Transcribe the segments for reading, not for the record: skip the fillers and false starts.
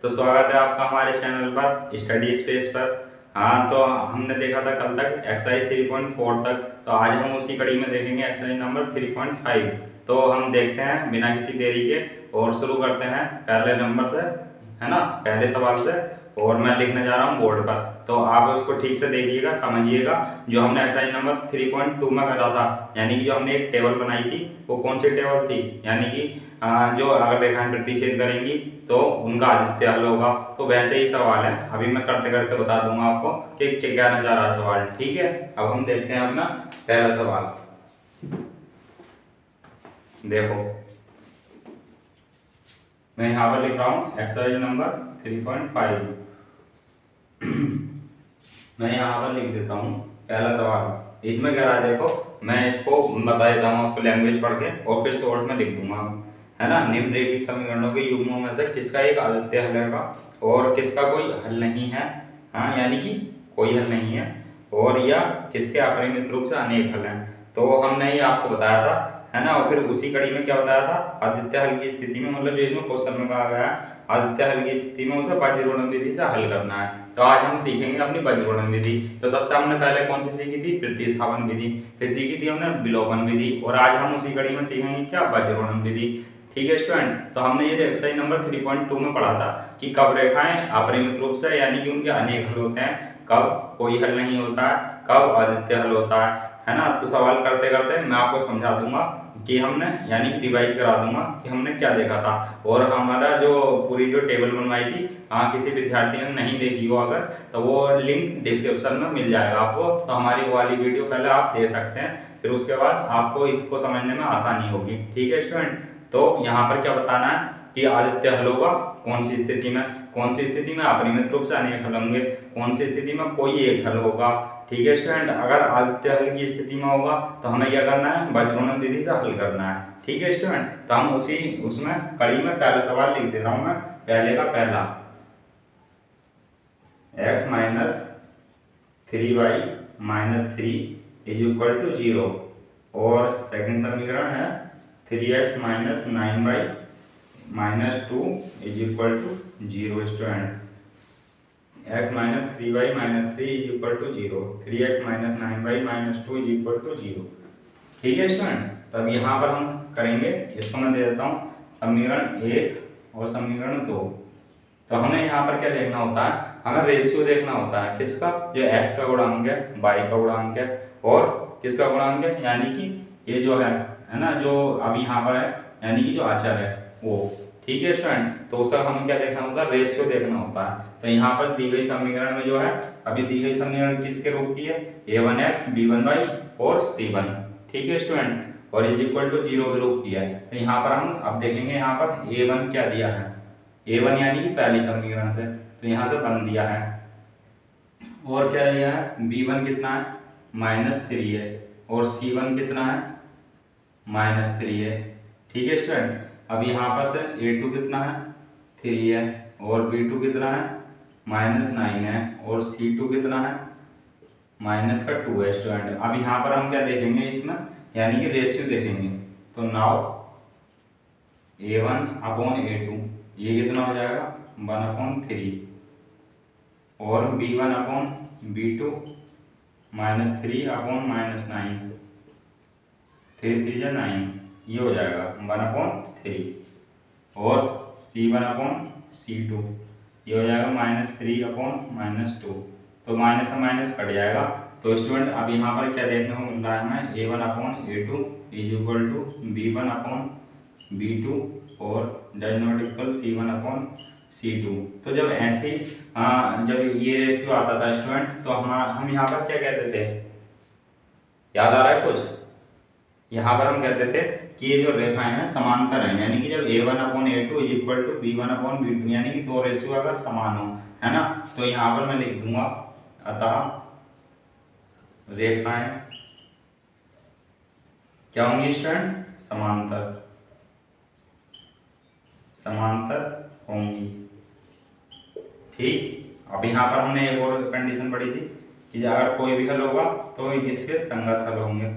तो स्वागत है आपका हमारे चैनल पर स्टडी स्पेस पर। हाँ, तो हमने देखा था कल तक एक्सरसाइज 3.4 तक, तो आज हम उसी कड़ी में देखेंगे एक्सरसाइज नंबर 3.5। तो हम देखते हैं बिना किसी देरी के और शुरू करते हैं पहले नंबर से, है ना, पहले सवाल से। और मैं लिखने जा रहा हूँ बोर्ड पर, तो आप उसको ठीक से देखिएगा, समझिएगा। जो हमने एक्सरसाइज नंबर 3.2 में करा था, यानी कि जो हमने एक टेबल बनाई थी, वो कौन सी टेबल थी, यानी कि जो अगर रेखाएं प्रतिच्छेद करेंगी तो उनका आदित्य हल होगा। तो वैसे ही सवाल है, अभी मैं करते करते बता दूंगा आपको कि क्या कहना चाह रहा है सवाल। ठीक है, अब हम देखते हैं अपना पहला सवाल। देखो, मैं यहाँ पर लिख रहा हूँ एक्सरसाइज नंबर 3.5। मैं यहाँ पर लिख देता हूँ पहला सवाल। इसमें क्या रहा है, देखो मैं इसको बता देता हूँ आपको लैंग्वेज पढ़ के, और फिर शॉर्ट में लिख दूंगा, है ना। निम्नलिखित समीकरणों के युग्मों में से किसका एक आदित्य हल है और किसका कोई हल नहीं है। हाँ, यानी कि कोई हल नहीं है, और या किसके अपरिमित रूप से अनेक हल हैं। तो हमने ये आपको बताया था, है ना। और फिर उसी कड़ी में क्या बताया था, आदित्य हल की स्थिति में, मतलब जो इसमें क्वेश्चन में कहा गया है आदित्य हल की स्थिति में उसे वज्रगुणन विधि से हल करना है। तो आज हम सीखेंगे अपनी वज्रगुणन विधि। तो सबसे हमने पहले कौन सी सीखी थी, प्रतिस्थापन विधि, फिर सीखी थी हमने विलोपन विधि, और आज हम उसी कड़ी में सीखेंगे क्या, वज्रगुणन विधि। ठीक है स्टूडेंट, तो हमने ये एक्सरसाइज नंबर 3.2 में पढ़ा था कि कब रेखाएं अपरिमित रूप से, यानी कि उनके अनेक हल होते हैं, कब कोई हल नहीं होता है, कब आदित्य हल होता है ना। तो सवाल करते करते मैं आपको समझा दूंगा कि हमने, यानी कि रिवाइज करा दूंगा कि हमने क्या देखा था। और हमारा जो पूरी जो टेबल बनवाई थी, हाँ, किसी विद्यार्थी ने नहीं देखी हो अगर, तो वो लिंक डिस्क्रिप्शन में मिल जाएगा आपको। तो हमारी वो वाली वीडियो पहले आप दे सकते हैं, फिर उसके बाद आपको इसको समझने में आसानी होगी। ठीक है स्टूडेंट, तो यहाँ पर क्या बताना है कि आदित्य हल होगा कौन सी स्थिति में, कौन सी स्थिति में अपरिमित रूप से अनेक हल होंगे, कौन सी स्थिति में कोई एक हल होगा। ठीक है स्टूडेंट, अगर आदित्य हल की स्थिति में होगा तो हमें क्या करना है, वज्रगुणन विधि से हल करना है। ठीक है स्टूडेंट, तो हम उसमें कड़ी में पहला सवाल लिख दे रहा हूं मैं, पहले का पहला, x minus 3y minus 3 is equal to 0, और सेकंड समीकरण है 3x minus 9y minus 2 is equal to 0। Student, x minus 3y minus 3 is equal to 0, 3x minus 9y minus 2 is equal to 0। ठीक है स्टूडेंट, तब यहाँ पर हम करेंगे, इसको मैं दे देता हूँ समीकरण 1 और समीकरण 2। तो हमें यहाँ पर क्या देखना होता है, हमें रेशियो देखना होता है किसका, जो x का गुणांक है, y का गुणांक है, और किसका गुणांक है, यानी कि ये जो है ना, जो अब यहाँ पर है, यानी कि जो अचर है वो। ठीक है स्टूडेंट, तो उसका हमें क्या देखना होता है, रेशियो देखना होता है। तो यहाँ पर दी गई समीकरण में जो है, अभी दी गई समीकरण किसके रूप की है, a1x b1y और c1। ठीक है स्टूडेंट, और इज इक्वल टू 0 के रूप की है। तो यहाँ पर हम अब देखेंगे, यहाँ पर a1 क्या दिया है, a1 यानी कि पहली समीकरण से, तो यहाँ से बन दिया है, और क्या दिया है, b1 कितना है, -3 है, और c1 कितना है, -3 है। ठीक है स्टूडेंट, अब यहाँ पर से a2 कितना है, 3 है, और b2 कितना है, -9 है, और c2 कितना है, -2 है। स्टूडेंट, अब यहाँ पर हम क्या देखेंगे इसमें, यानी कि रेशियो देखेंगे। तो नाउ a1 अपॉन a2 ये कितना हो जाएगा, 1/3, और b1 अपॉन b2 -3 अपॉन -9, 3 3 9, ये हो जाएगा 1/3, और c1 अपॉन c2 ये हो जाएगा -3 अपॉन -2, तो माइनस से माइनस कट जाएगा। तो स्टूडेंट, अब यहाँ पर क्या देखने को मिल रहा है हमें, a1 upon a2 is equal to b1 upon b2 और does not equal c1 upon c2। तो जब ऐसे जब ये रेशियो आता था स्टूडेंट, तो हम यहाँ पर क्या कहते थे, याद आ रहा है कुछ, यहाँ पर हम कहते थे कि ये जो रेखाएं हैं समांतर हैं, यानी कि जब a1 upon a2 is equal to b1 upon b2, यानी कि दो रेशियो अगर समान हो, है ना, तो यहाँ पर मैं लिख दूंगा, अतः रेखाएं क्या होंगी स्टूडेंट, समांतर, समांतर होंगी। ठीक, अब यहाँ पर हमने एक और कंडीशन पढ़ी थी कि अगर कोई भी हल होगा तो इसके संगत हल होंगे,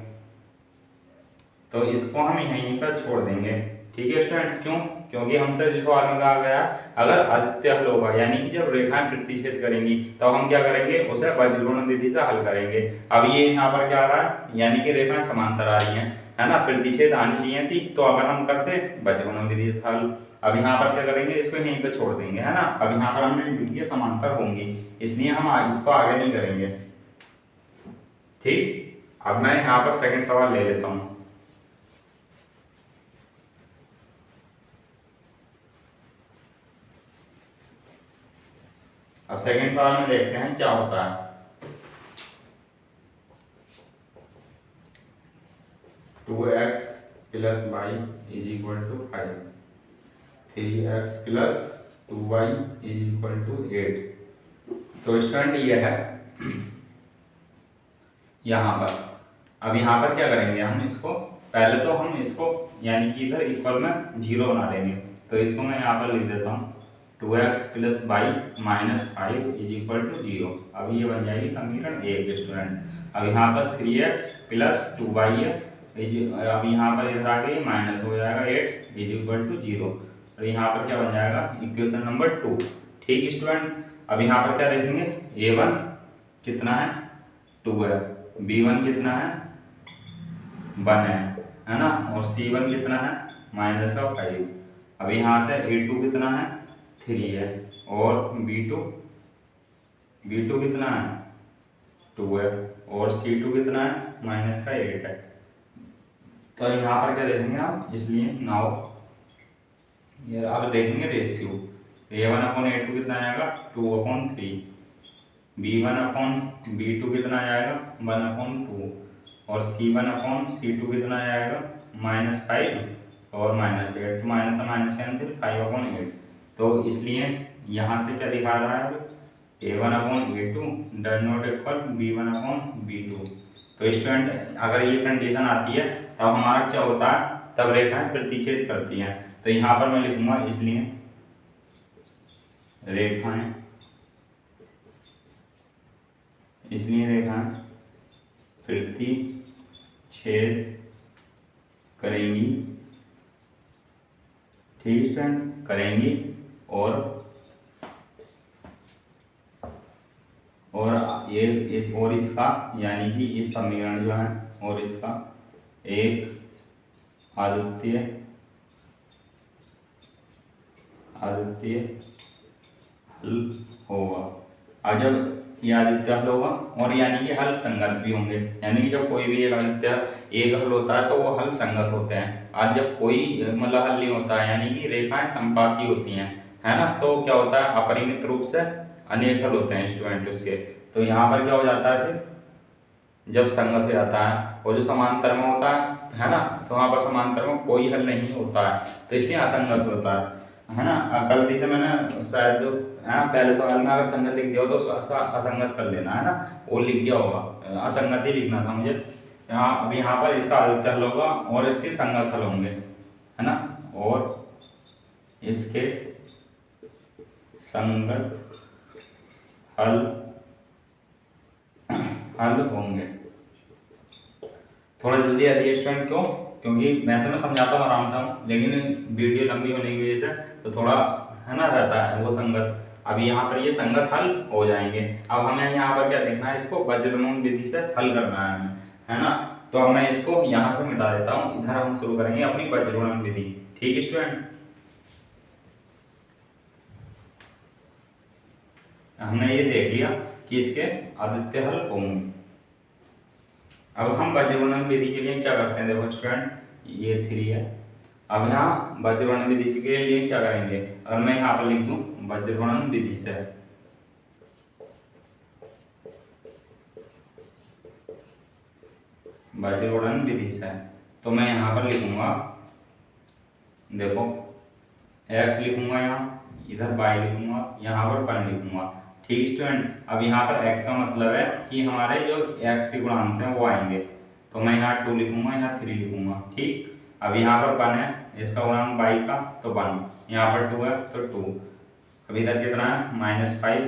तो इसको हम यहीं पर छोड़ देंगे। ठीक है स्टूडेंट, क्यों, क्योंकि हमसे जिस सवाल में कहा गया अगर आदित्य हल होगा यानी कि जब रेखाएं प्रतिच्छेद करेंगी तो हम क्या करेंगे, उसे वज्रगुणन विधि से हल करेंगे। अब ये यहाँ पर क्या आ रहा है, यानी कि रेखाएं समांतर आ रही हैं, है ना, प्रतिच्छेद आनी चाहिए थी, तो अगर हम करते वज्रगुणन विधि से हल। अब यहाँ पर क्या करेंगे, इसको यहीं पे छोड़ देंगे, है ना। अब यहाँ पर हमने लिख दिया समांतर होंगी, इसलिए हम इसको आगे नहीं करेंगे। ठीक, अब मैं यहाँ पर सेकंड सवाल ले लेता हूँ। अब सेकंड सवाल में देखते हैं क्या होता है। Two x plus y is equal to 5, 3x plus 2y is equal to 8। तो स्टूडेंट ये है यहाँ पर। अब यहाँ पर क्या करेंगे, हम इसको पहले तो हम इसको यानी कि इधर इक्वल में 0 बना लेंगे। तो इसको मैं यहाँ पर लिख देता हूँ 2x plus y minus 5 is equal to 0। अब ये बन जाएगी समीकरण 1 स्टूडेंट। अब यहाँ पर 3x प्लस 2y है, अब यहाँ पर इधर आके माइनस हो जाएगा 8 इज इक्वल टू 0। और यहाँ पर क्या बन जाएगा, इक्वेशन नंबर 2। ठीक स्टूडेंट, अब यहाँ पर क्या देखेंगे, a1 कितना है 2 है, b1 कितना है 1 है ना, और c1 कितना है -5। अब यहाँ से a2 कितना है 3 है, और b2 कितना है 2 है, और c2 कितना है -8 है। तो यहाँ पर क्या देखेंगे आप, इसलिए नाउ ये अब देखेंगे रेशियो, a1/a2 कितना आएगा 2/3, b1/b2 कितना आएगा 1/2, और c1/c2 कितना आएगा -5 और -8। तो माइनस से माइनस कैंसिल 5/8। तो इसलिए यहाँ से क्या दिखा रहा है, a1/a2 does not equal b1/b2। तो स्टूडेंट अगर ये कंडीशन आती है तब हमारा क्या होता है, तब रेखाएं प्रतिच्छेद करती हैं। तो यहाँ पर मैं लिखूंगा इसलिए रेखाएं प्रतिच्छेद करेंगी। ठीक स्टूडेंट, करेंगी और ये और इसका यानी कि इस समीकरण जो है और इसका एक आदित्य हल होगा। अब जब ये आदित्य हल होगा और यानी कि हल संगत भी होंगे, यानी कि जब कोई भी एक आदित्य एक हल होता है तो वो हल संगत होते हैं। आज जब कोई मतलब हल नहीं होता है यानी कि रेखाएं संपाती होती हैं, है ना, तो क्या होता है अपरिमित रूप से अनेक हल होते हैं स्टूडेंट उसके। तो यहाँ पर क्या हो जाता है फिर जब संगत हो जाता है, और जो समांतर में होता है ना, तो वहाँ पर समांतर में कोई हल नहीं होता है, तो इसलिए असंगत होता है ना। गलती से मैंने शायद पहले सवाल में अगर संगत लिख दिया हो तो उसका असंगत कर लेना, है ना, वो लिख दिया होगा, असंगत ही लिखना था मुझे। अब यहाँ पर इसका आदित्य हल होगा और इसके संगत हल होंगे, है ना, और इसके संगत हल होंगे। थोड़ा जल्दी आती है स्टूडेंट, क्यों, क्योंकि वैसे मैं समझाता हूँ आराम से, लेकिन वीडियो लंबी होने की वजह से तो थोड़ा है ना रहता है वो संगत। अब यहाँ पर ये संगत हल हो जाएंगे। अब हमें यहाँ पर क्या देखना है, इसको वज्रगुणन विधि से हल करना है हमें, है ना। तो अब मैं इसको यहाँ से मिटा देता हूँ, इधर हम शुरू करेंगे अपनी वज्रगुणन विधि। ठीक स्टूडेंट, हमने ये देख लिया कि इसके आदित्य हल होंगे। अब हम वज्रगुणन विधि के लिए क्या करते हैं, देखो स्टूडेंट ये 3 है। अब यहाँ वज्रगुणन विधि के लिए क्या करेंगे, अगर मैं यहाँ पर लिख दूं वज्रगुणन विधि से, वज्रगुणन विधि से, तो मैं यहाँ पर लिखूंगा, देखो x लिखूंगा, यहाँ इधर y लिखूंगा, यहाँ पर 1 लिखूंगा। ठीक स्टूडेंट, अब यहाँ पर x का मतलब है कि हमारे जो x के गुणांक हैं वो आएंगे, तो मैं यहाँ 2 लिखूंगा, यहाँ 3 लिखूंगा। ठीक, अब यहाँ पर 1 है, इसका गुणांक y का, तो 1, यहाँ पर 2 है तो 2। अब इधर कितना है -5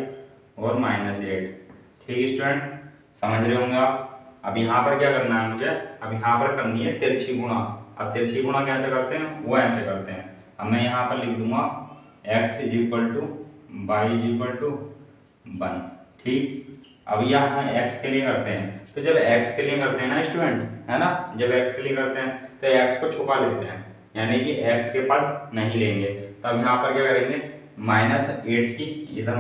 और -8। ठीक स्टूडेंट, समझ रहे होंगे आप। अब यहाँ पर क्या करना है मुझे, अब यहाँ पर करनी है तिरछी गुणा। अब तिरछी गुणा कैसे करते हैं, वो ऐसे करते हैं। अब मैं यहाँ पर लिख दूंगा x is equal to y is equal to 1। ठीक, अब यहाँ x के लिए करते हैं, तो जब x के लिए करते हैं ना स्टूडेंट, है ना, जब x के लिए करते हैं तो x को छुपा लेते हैं, यानी कि x के पद नहीं लेंगे। तो अब यहाँ पर क्या करेंगे, -8 की इधर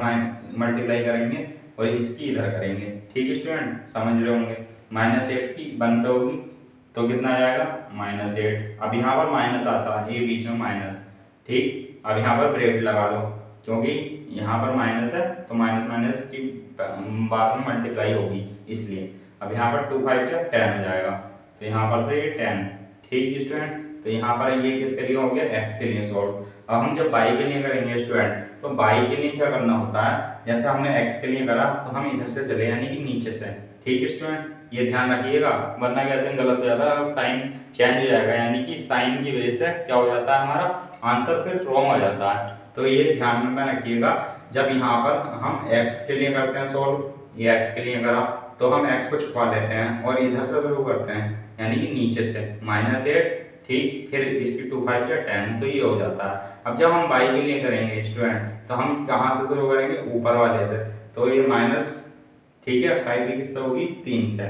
मल्टीप्लाई करेंगे और इसकी इधर करेंगे। ठीक स्टूडेंट, समझ रहे होंगे। -8 की 1 से होगी तो कितना आ जाएगा, -8। अब यहाँ पर माइनस आता है, ये बीच में माइनस। ठीक, अब यहाँ पर ब्रेकेट लगा लो, क्योंकि यहाँ पर माइनस है तो माइनस माइनस की बाद में मल्टीप्लाई होगी, इसलिए। अब यहाँ पर 2 5 जा 10 हो जाएगा, तो यहाँ पर से ये 10। ठीक स्टूडेंट, तो यहाँ पर ये किसके लिए हो गया, x के लिए सॉल्व। अब हम जब y के लिए करेंगे स्टूडेंट, तो y के लिए क्या करना होता है, जैसे हमने x के लिए करा तो हम इधर से चले, यानी कि नीचे से। ठीक स्टूडेंट, ये ध्यान रखिएगा, वरना कहते हैं गलत हो जाता है, साइन चेंज हो जाएगा, यानी कि साइन की वजह से क्या हो जाता है, हमारा आंसर फिर रॉन्ग हो जाता है। तो ये ध्यान में रखिएगा, जब यहाँ पर हम x के लिए करते हैं सॉल्व, ये x के लिए करा तो हम x को छुपा लेते हैं और इधर से शुरू करते हैं, यानी कि नीचे से -8। ठीक, फिर इसकी 2 5 या 10, तो ये हो जाता है। अब जब हम y के लिए करेंगे स्टूडेंट, तो हम कहाँ से शुरू करेंगे, ऊपर वाले से, तो ये माइनस, ठीक है, 5 की किस्त होगी 3 से,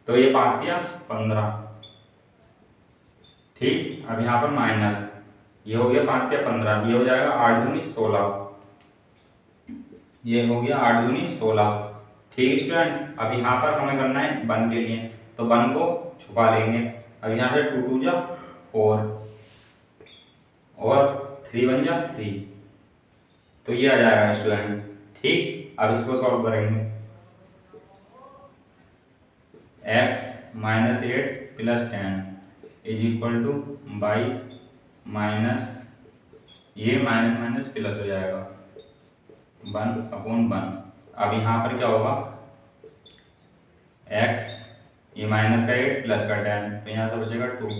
तो ये 5 या 15। ठीक, अब यहाँ पर माइनस, ये हो गया 5 या 15, ये हो जाएगा 8 दूनी 16, ये हो गया 8 दूनी 16। ठीक स्टूडेंट, अब यहाँ पर हमें करना है 1 के लिए, तो 1 को छुपा लेंगे। अब यहाँ से 2 2 जा 4 और 3 1 जा 3, तो ये आ जाएगा स्टूडेंट। ठीक, अब इसको सॉल्व करेंगे, x -8 + 10 is equal two by minus, ये माइनस माइनस प्लस हो जाएगा 1/1। अब यहाँ पर क्या होगा, x, ये माइनस का 8 प्लस का 10, तो यहाँ से बचेगा 2,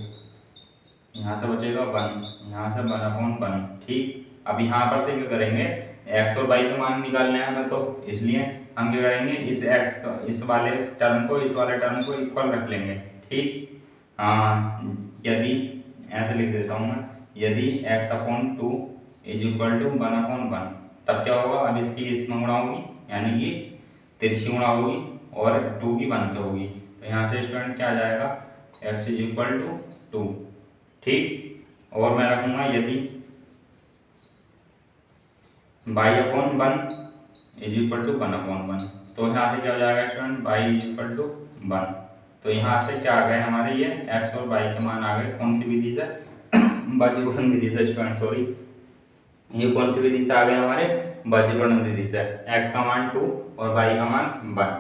यहाँ से बचेगा 1, यहाँ से 1/1। ठीक, अब यहाँ पर से क्या करेंगे, x और y के मान निकालने हैं हमें, तो इसलिए हम क्या करेंगे, इस x का, इस वाले टर्म को इस वाले टर्म को इक्वल रख लेंगे। ठीक, यदि ऐसे लिख देता हूँ मैं, यदि x/2 इज इक्वल टू 1/1, तब क्या होगा, अब इसकी इसमें गुणा होगी, यानी कि तिरछी गुणा होगी और 2 की 1 से होगी, तो यहाँ से स्टूडेंट क्या आ जाएगा, x इज इक्वल टू 2। ठीक, और मैं रखूँगा यदि y/1 इज इक्वल टू 1/1, तो यहाँ से क्या हो जाएगा student, y is equal to 1। तो यहाँ से क्या आ गए हमारे, ये x और y के मान आ गए, कौन सी विधि से, बाजीगुणन विधि से स्टूडेंट, सॉरी, ये कौन सी विधि से आ गए हमारे, बाजीगुणन विधि से। x का मान 2 और y का मान 1।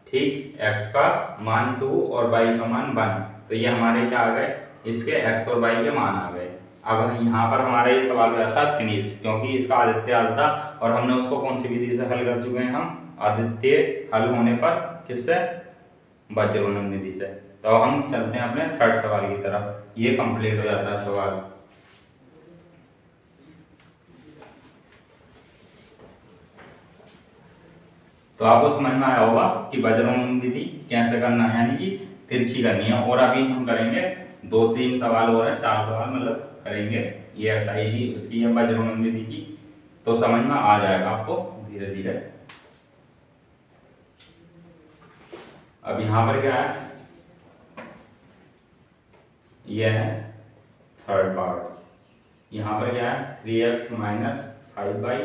ठीक, x का मान 2 और y का मान 1, तो ये हमारे क्या आ गए, इसके x और y के मान आ गए। अब यहाँ पर हमारा ये सवाल हो जाता है फिनिश, क्योंकि इसका आदित्य हल था और हमने उसको कौन सी विधि से हल कर चुके हैं, हम आदित्य हल होने पर किससे, बाजीगुणन विधि से। तो हम चलते हैं अपने थर्ड सवाल की तरफ, ये कंप्लीट हो जाता है सवाल। तो आपको समझ में आया होगा कि बाजीगुणन विधि कैसे करना है, यानी कि तिरछी करनी है। और अभी हम करेंगे 2-3 सवाल और है, 4 सवाल मतलब करेंगे, ये एक्सरसाइज ही उसकी है बाजीगुणन विधि की, तो समझ में आ जाएगा आपको धीरे धीरे। अब यहाँ पर क्या है, यह है थर्ड पार्ट। यहाँ पर क्या है, 3x - 5y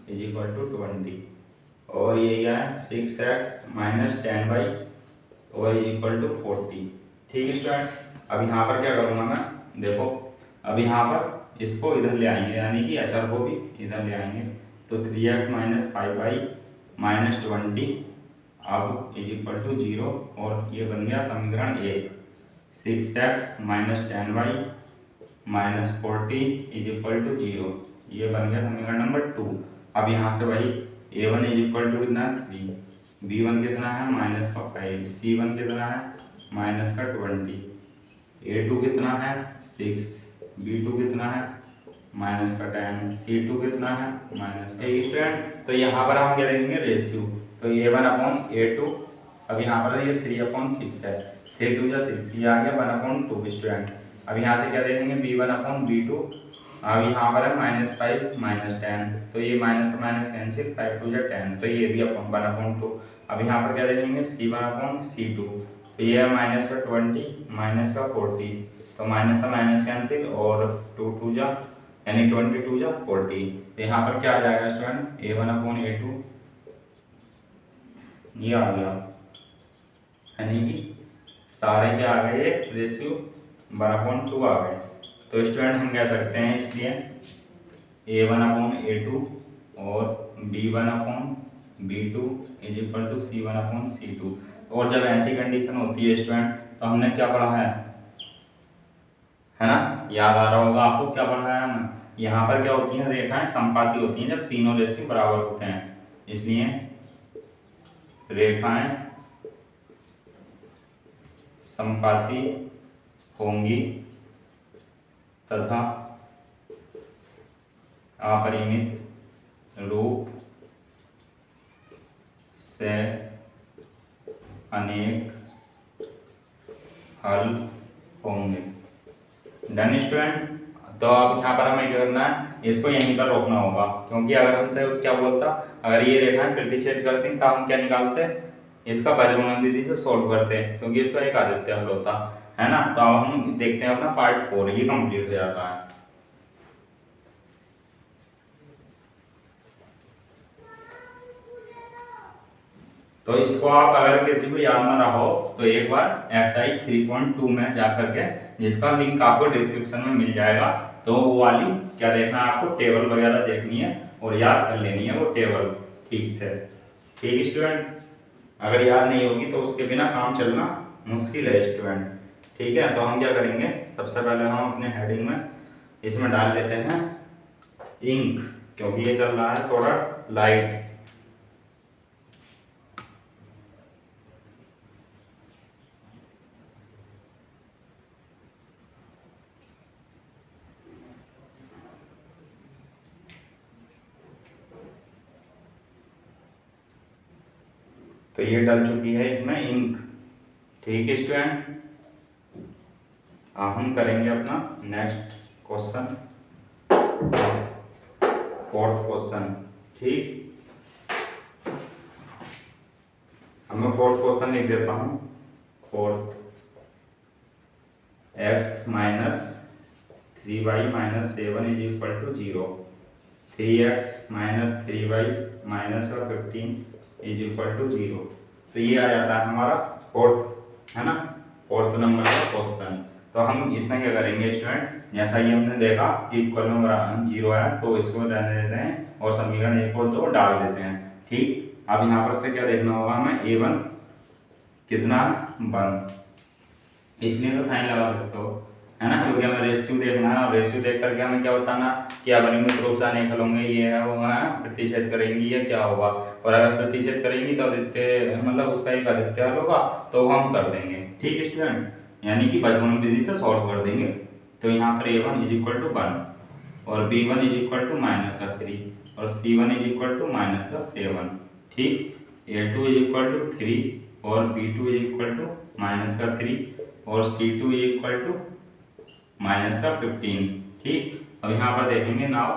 is equal to 20, और ये क्या है, 6x - 10y और इज इक्वल टू 40। ठीक स्टूडेंट, अब यहाँ पर क्या करूँगा मैं, देखो, अब यहाँ पर इसको इधर ले आएंगे, यानी कि अचर को भी इधर ले आएंगे, तो 3x - 5y - 20 अब इज इक्वल टू 0, और ये बन गया समीकरण 1। 6x - 10y - 40 is equal to 0, ये बन गया समीकरण नंबर 2। अब यहाँ से वही a1 इज इक्वल टू कितना है 3, b1 कितना है -5, c1 कितना है -20, a2 कितना है 6, b2 कितना है -10, c2 कितना है -8। स्टूडेंट, तो यहाँ पर हम क्या देंगे, रेशियो, तो a1/a2, अब यहाँ पर ये 3/6 है, 3 2 जा 6, ये आ गया 1/2 स्टूडेंट। अब यहाँ से क्या देखेंगे b1/b2, अब यहाँ पर है -5 -10, तो ये माइनस से माइनस कैंसिल, 5 2 10, तो ये भी अपन 1/2। अब यहाँ पर क्या देखेंगे c1/c2, तो ये है -20 -40, तो माइनस से माइनस कैंसिल और 2 2 यानी 22 40, तो यहाँ पर क्या आ जाएगा स्टूडेंट a1/a2, ये आ गया, यानी कि सारे क्या आ गए रेशियो 1/2 आ गए। तो स्टूडेंट हम कह सकते हैं इसलिए a1/a2 और b1/b2 is equal to c1/c2। और जब ऐसी कंडीशन होती है स्टूडेंट तो हमने क्या पढ़ा है ना, याद आ रहा होगा आपको क्या पढ़ा है हमने, यहाँ पर क्या होती हैं रेखाएं समपाती होती हैं जब तीनों रेशियो बराबर होते हैं, इसलिए रेखाएं समपाती होंगी तथा अपरिमित रूप से अनेक हल होंगे। Done student. तो अब यहाँ पर हमें क्या करना है, इसको यहीं पर रोकना होगा, क्योंकि अगर हमसे क्या बोलता, अगर ये रेखाएं प्रतिच्छेद करती तो हम क्या निकालते, इसका बजरंग विधि से सॉल्व करते हैं, क्योंकि इसका एक आदित्य हल होता है ना। तो अब हम देखते हैं अपना पार्ट 4, ये कंप्लीट हो जाता है। तो इसको आप अगर किसी को याद ना रहा हो तो एक बार एक्सरसाइज 3.2 में जाकर के, जिसका लिंक आपको डिस्क्रिप्शन में मिल जाएगा, तो वो वाली क्या देखना है आपको, टेबल वगैरह देखनी है और याद कर लेनी है वो टेबल ठीक से। ठीक स्टूडेंट, अगर याद नहीं होगी तो उसके बिना काम चलना मुश्किल है स्टूडेंट। ठीक है, तो हम क्या करेंगे, सबसे पहले हम अपने हेडिंग में इसमें डाल लेते हैं इंक, क्योंकि ये चल रहा है थोड़ा लाइट। तो ये डल चुकी है इसमें इंक। ठीक है स्टूडेंट, अब हम करेंगे अपना नेक्स्ट क्वेश्चन, 4th क्वेश्चन। ठीक, अब मैं 4th क्वेश्चन लिख देता हूँ। 4th, x minus 3y minus 7 is equal to 0, 3x minus 3y minus 15 is equal to 0। तो ये आ जाता है हमारा 4th, है ना, 4th नंबर का क्वेश्चन। तो हम इसमें क्या करेंगे स्टूडेंट, जैसा ही हमने देखा कि इक्वल नंबर 0 है तो इसको रहने देते हैं और समीकरण 1 और 2 डाल देते हैं। ठीक, अब यहाँ पर से क्या देखना होगा हमें, a1 कितना 1, इसलिए तो साइन लगा सकते हो, है ना, क्योंकि हमें रेशियो देखना है। रेशियो देख करके हमें क्या बताना कि अपरिमित रूप से अनेक हल होंगे, ये है वो है, प्रतिच्छेद करेंगी या क्या होगा, और अगर प्रतिच्छेद करेंगी तो आदित्य मतलब उसका एक आदित्य हल होगा, तो हम कर देंगे। ठीक है स्टूडेंट, यानी कि बजरंग विधि से सॉल्व कर देंगे। तो यहाँ पर a1 इज इक्वल टू 1 और b1 इज इक्वल टू -3 और c1 इज इक्वल टू -7। ठीक, a2 इज इक्वल टू 3 और b2 इज इक्वल टू -3 और c2 इज इक्वल टू -15। ठीक, अब यहाँ पर देखेंगे नाउ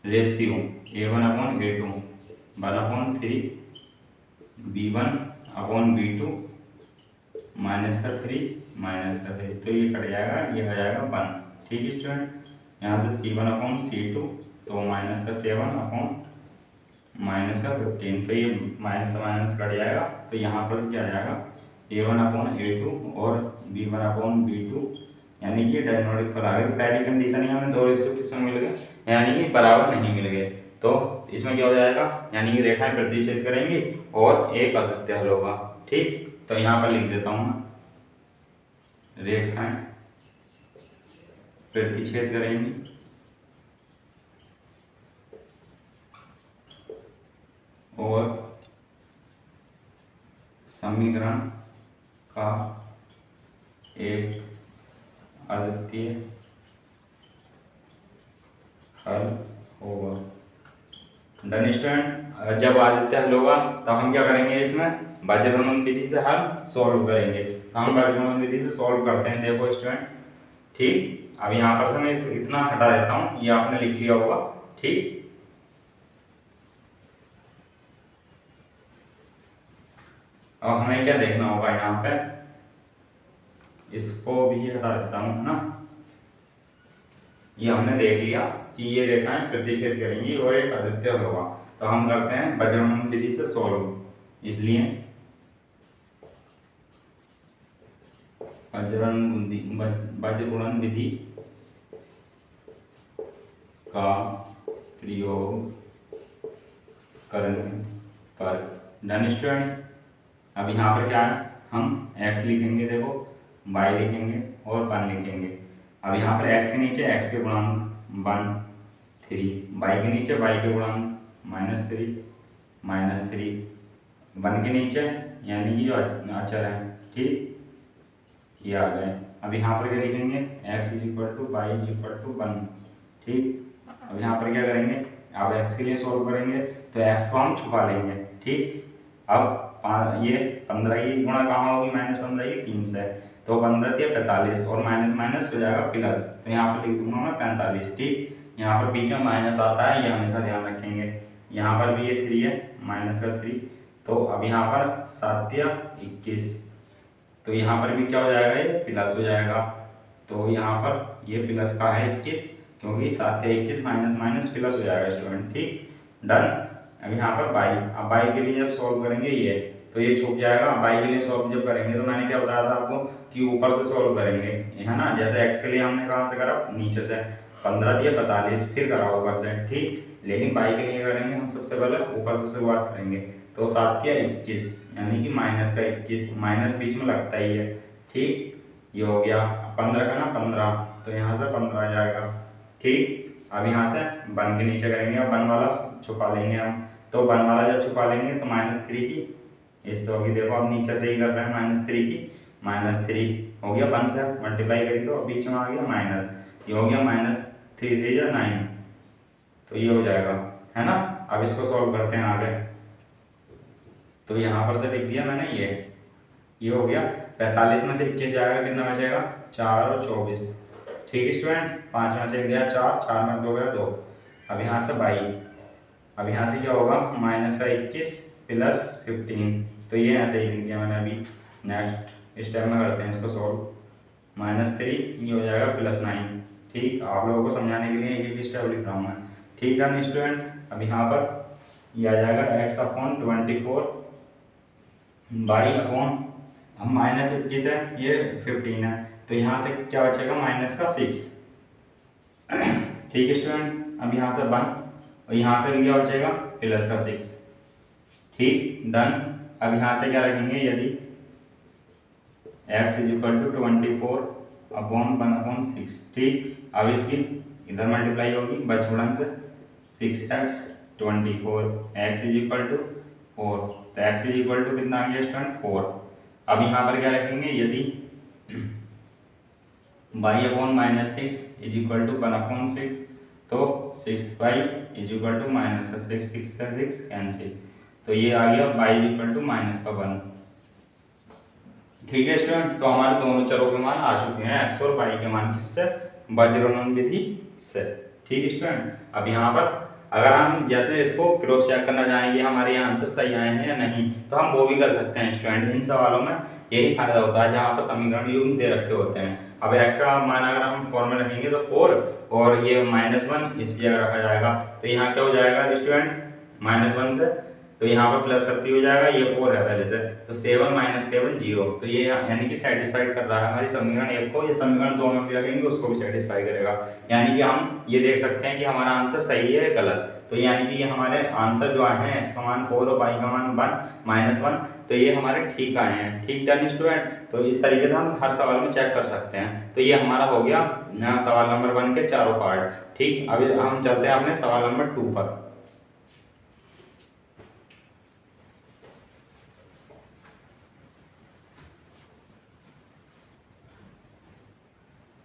रेशियो a1/a2 1/3 b1/b2 -3 तो ये कट जाएगा, ये आ जाएगा 1। ठीक है स्टूडेंट, यहाँ से c1/c2 तो -7/-15, तो ये माइनस से माइनस कट जाएगा, तो यहाँ पर क्या आ जाएगा a1/a2 और b1/b2, यानी कि डायनोमिक आ गए। पहली कंडीशन ही हमें 2 रेशियो किसमें मिल गए, यानी कि बराबर नहीं मिल गए, तो इसमें क्या हो जाएगा, यानी कि रेखाएं प्रतिच्छेद करेंगी और एक अद्वितीय हल होगा। ठीक, तो यहाँ पर लिख देता हूँ, रेखाएं प्रतिच्छेद करेंगी और समीकरण का एक अद्वितीय हल होगा। डन स्टूडेंट, जब आदित्य हल होगा तो हम क्या करेंगे, इसमें बजरंग विधि से हल सॉल्व करेंगे। हम बजरंग विधि से सॉल्व करते हैं। देखो स्टूडेंट, ठीक, अब यहाँ पर से मैं इतना हटा देता हूँ, ये आपने लिख लिया होगा। ठीक, अब हमें क्या देखना होगा यहाँ पे, इसको भी हटा देता हूँ, है ना। ये हमने देख लिया कि ये रेखाएं प्रतिच्छेद करेंगी और एक अद्वितीय होगा। तो हम करते हैं वज्रगुणन विधि से सॉल्व। इसलिए वज्रगुणन विधि का प्रयोग करने पर डन स्टूडेंट। अब यहाँ पर क्या है, हम x लिखेंगे, देखो y लिखेंगे और 1 लिखेंगे। अब यहाँ पर x के नीचे x के गुणांक 1 3, y के नीचे y के गुणांक -3 -3, 1 के नीचे यानी कि जो अचर है। ठीक, ये आ गए। अब यहाँ पर क्या लिखेंगे, x = y = 1। ठीक, अब यहाँ पर क्या करेंगे, अब x के लिए सोल्व करेंगे तो x को हम छुपा लेंगे। ठीक, अब ये 15 की गुणा कहाँ होगी, -15 की 3 से, तो 15 × 45 और माइनस माइनस हो जाएगा प्लस, तो यहाँ पर लिख दूंगा मैं 45। ठीक, यहाँ पर बीच में माइनस आता है, ये हमेशा ध्यान रखेंगे। यहाँ पर भी ये 3 है, -3, तो अब यहाँ पर 7 × 21, तो यहाँ पर भी क्या हो जाएगा, ये प्लस हो जाएगा। तो यहाँ पर ये प्लस का है 21, क्योंकि 7 × 21 माइनस माइनस प्लस हो जाएगा स्टूडेंट। ठीक, डन। अब यहाँ पर बाई, अब बाई के लिए जब सॉल्व करेंगे ये, तो ये छूट जाएगा। बाई के लिए सॉल्व जब करेंगे तो मैंने क्या बताया था आपको कि ऊपर से सॉल्व करेंगे, है ना। जैसे एक्स के लिए हमने कहाँ से करा, नीचे से, 15 दिया 45, फिर करा ऊपर से। ठीक, लेकिन बाई के लिए करेंगे हम सबसे पहले ऊपर से शुरुआत करेंगे। तो 7 × 21 यानी कि माइनस का 21, माइनस बीच में लगता ही है। ठीक, ये हो गया 15 का ना 15, तो यहाँ से 15 आ जाएगा। ठीक, अब यहाँ से 1 के नीचे करेंगे, अब 1 वाला छुपा लेंगे हम, तो 1 वाला जब छुपा लेंगे तो -3 की इस तो होगी, देखो अब नीचे से ही कर रहे हैं, -3 की -3 हो गया, 1 से मल्टीप्लाई करी तो बीच में आ गया माइनस, ये हो गया -3 3 या 9, तो ये हो जाएगा, है ना। अब इसको सॉल्व करते हैं आगे, तो यहाँ पर से लिख दिया मैंने, ये हो गया 45 में से 21 जाएगा, कितना बचेगा, 4 और 24। ठीक स्टूडेंट, 5 में से 1 गया 4, 4 में 2 गया 2। अब यहाँ से 22, अब यहाँ से क्या होगा, -21 + 15, तो ये ऐसे ही लिख दिया मैंने अभी। नेक्स्ट स्टेप में करते हैं इसको सॉल्व, -3 ये हो जाएगा +9। ठीक, आप लोगों को समझाने के लिए एक एक स्टेप लिख रहा हूँ मैं। ठीक है स्टूडेंट, अब यहाँ पर ये आ जाएगा x/24 बाई अपॉन, हम -21 है, ये 15 है, तो यहाँ से क्या बचेगा, -6। ठीक है स्टूडेंट, अब यहाँ से 1 और यहाँ से भी क्या बचेगा, +6। ठीक, डन। अब यहाँ से क्या रखेंगे, यदि x = 24 अपॉन 1/6। ठीक, अब इसकी इधर मल्टीप्लाई होगी बचगुणन से, 6x 24, x = 4, तो x = कितना आ गया स्टूडेंट, 4। अब यहाँ पर क्या रखेंगे, यदि y/-6 = 1/6, तो 6y = -6, 6 से 6 कैंसिल, तो ये आ गया y = -1। ठीक है स्टूडेंट, तो हमारे दोनों चरों के मान आ चुके हैं, x और y के मान, किससे, वज्रगुणन विधि से। ठीक स्टूडेंट, अब यहाँ पर अगर हम जैसे इसको क्रॉस चेक करना चाहेंगे हमारे यहाँ आंसर सही आए हैं या नहीं, तो हम वो भी कर सकते हैं स्टूडेंट। इन सवालों में यही फायदा होता है जहाँ पर समीकरण युग्म दे रखे होते हैं। अब x का मान अगर हम 4 में रखेंगे तो 4, और ये -1 इस जगह रखा जाएगा, तो यहाँ क्या हो जाएगा स्टूडेंट, -1 से, तो यहाँ पर +3 हो जाएगा, ये 4 है पहले से, तो 7 - 7 0, तो ये यानी कि सेटिस्फाइड कर रहा है हमारी समीकरण 1 को। ये समीकरण 2 में भी रखेंगे उसको भी सेटिस्फाई करेगा, यानी कि हम ये देख सकते हैं कि हमारा आंसर सही है या गलत। तो यानी कि ये हमारे आंसर जो आए हैं, x का मान 4 और y का मान 1 -1, तो ये हमारे ठीक आए हैं। ठीक डन स्टूडेंट, तो इस तरीके से हम हर सवाल में चेक कर सकते हैं। तो ये हमारा हो गया सवाल नंबर 1 के चारों पार्ट। ठीक, अभी हम चलते हैं अपने सवाल नंबर 2 पर।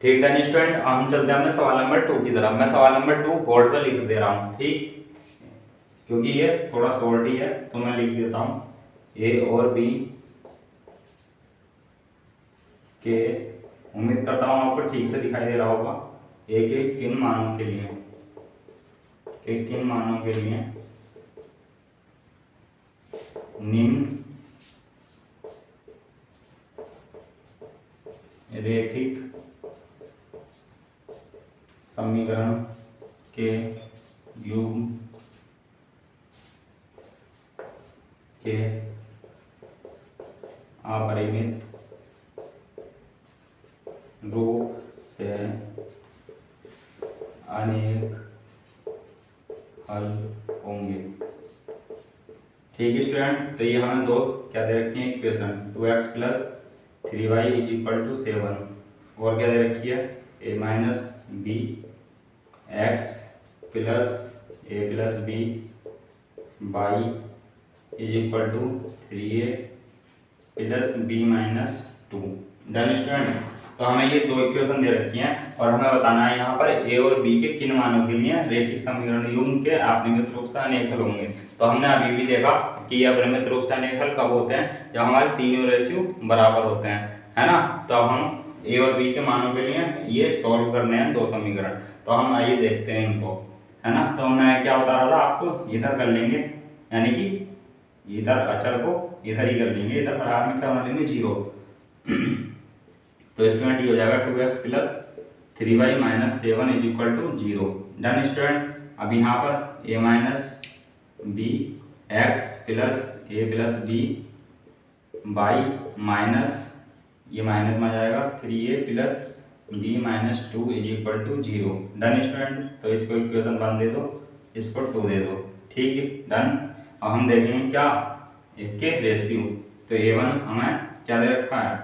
ठीक है स्टूडेंट, हम चलते हैं अपने सवाल नंबर 2 की तरफ। मैं सवाल नंबर 2 बोर्ड पर लिख दे रहा हूँ, ठीक, क्योंकि ये थोड़ा शॉर्ट ही है, तो मैं लिख देता हूँ, A और B के उम्मीद करता हूँ आपको ठीक से दिखाई दे रहा होगा। एक एक किन मानों के लिए, एक किन मानों के लिए निम्न रैखिक समीकरण के युग्म के अपरिमित रूप से अनेक हल होंगे। ठीक है स्टूडेंट, तो ये हमें दो क्या दे रखी है equation, 2x plus 3y is equal to 7, और क्या दे रखी है a minus b x plus b y is equal to 3a plus b minus 2। Done student, तो हमें ये दो इक्वेशन दे रखी हैं और हमें बताना है यहाँ पर a और b के किन मानों के लिए रैखिक समीकरण युग्म के अपरिमित रूप से अनेक हल होंगे। तो हमने अभी भी देखा कि ये अपरिमित रूप से अनेक हल कब होते हैं, जब हमारे तीनों रेशियो बराबर होते हैं, है ना। तो हम a और b के मानों के लिए ये सॉल्व करने हैं दो समीकरण। तो हम आइए देखते हैं इनको, है ना। तो मैं क्या बता रहा था आपको, इधर कर लेंगे, यानी कि इधर अचर को इधर ही कर लेंगे, इधर बाहर में क्या बना लेंगे 0। तो स्टूडेंट ये हो जाएगा 2x plus 3y minus 7 is equal to 0। Done student, अब यहाँ पर a minus b x plus b y minus, ये माइनस में आ जाएगा 3a plus b minus 2 is equal to 0। Done student, तो इसको इक्वेशन 1 दे दो, इसको 2 दे दो, ठीक है डन। अब हम देखेंगे क्या इसके रेशियो। तो a1 हमें क्या दे रखा है,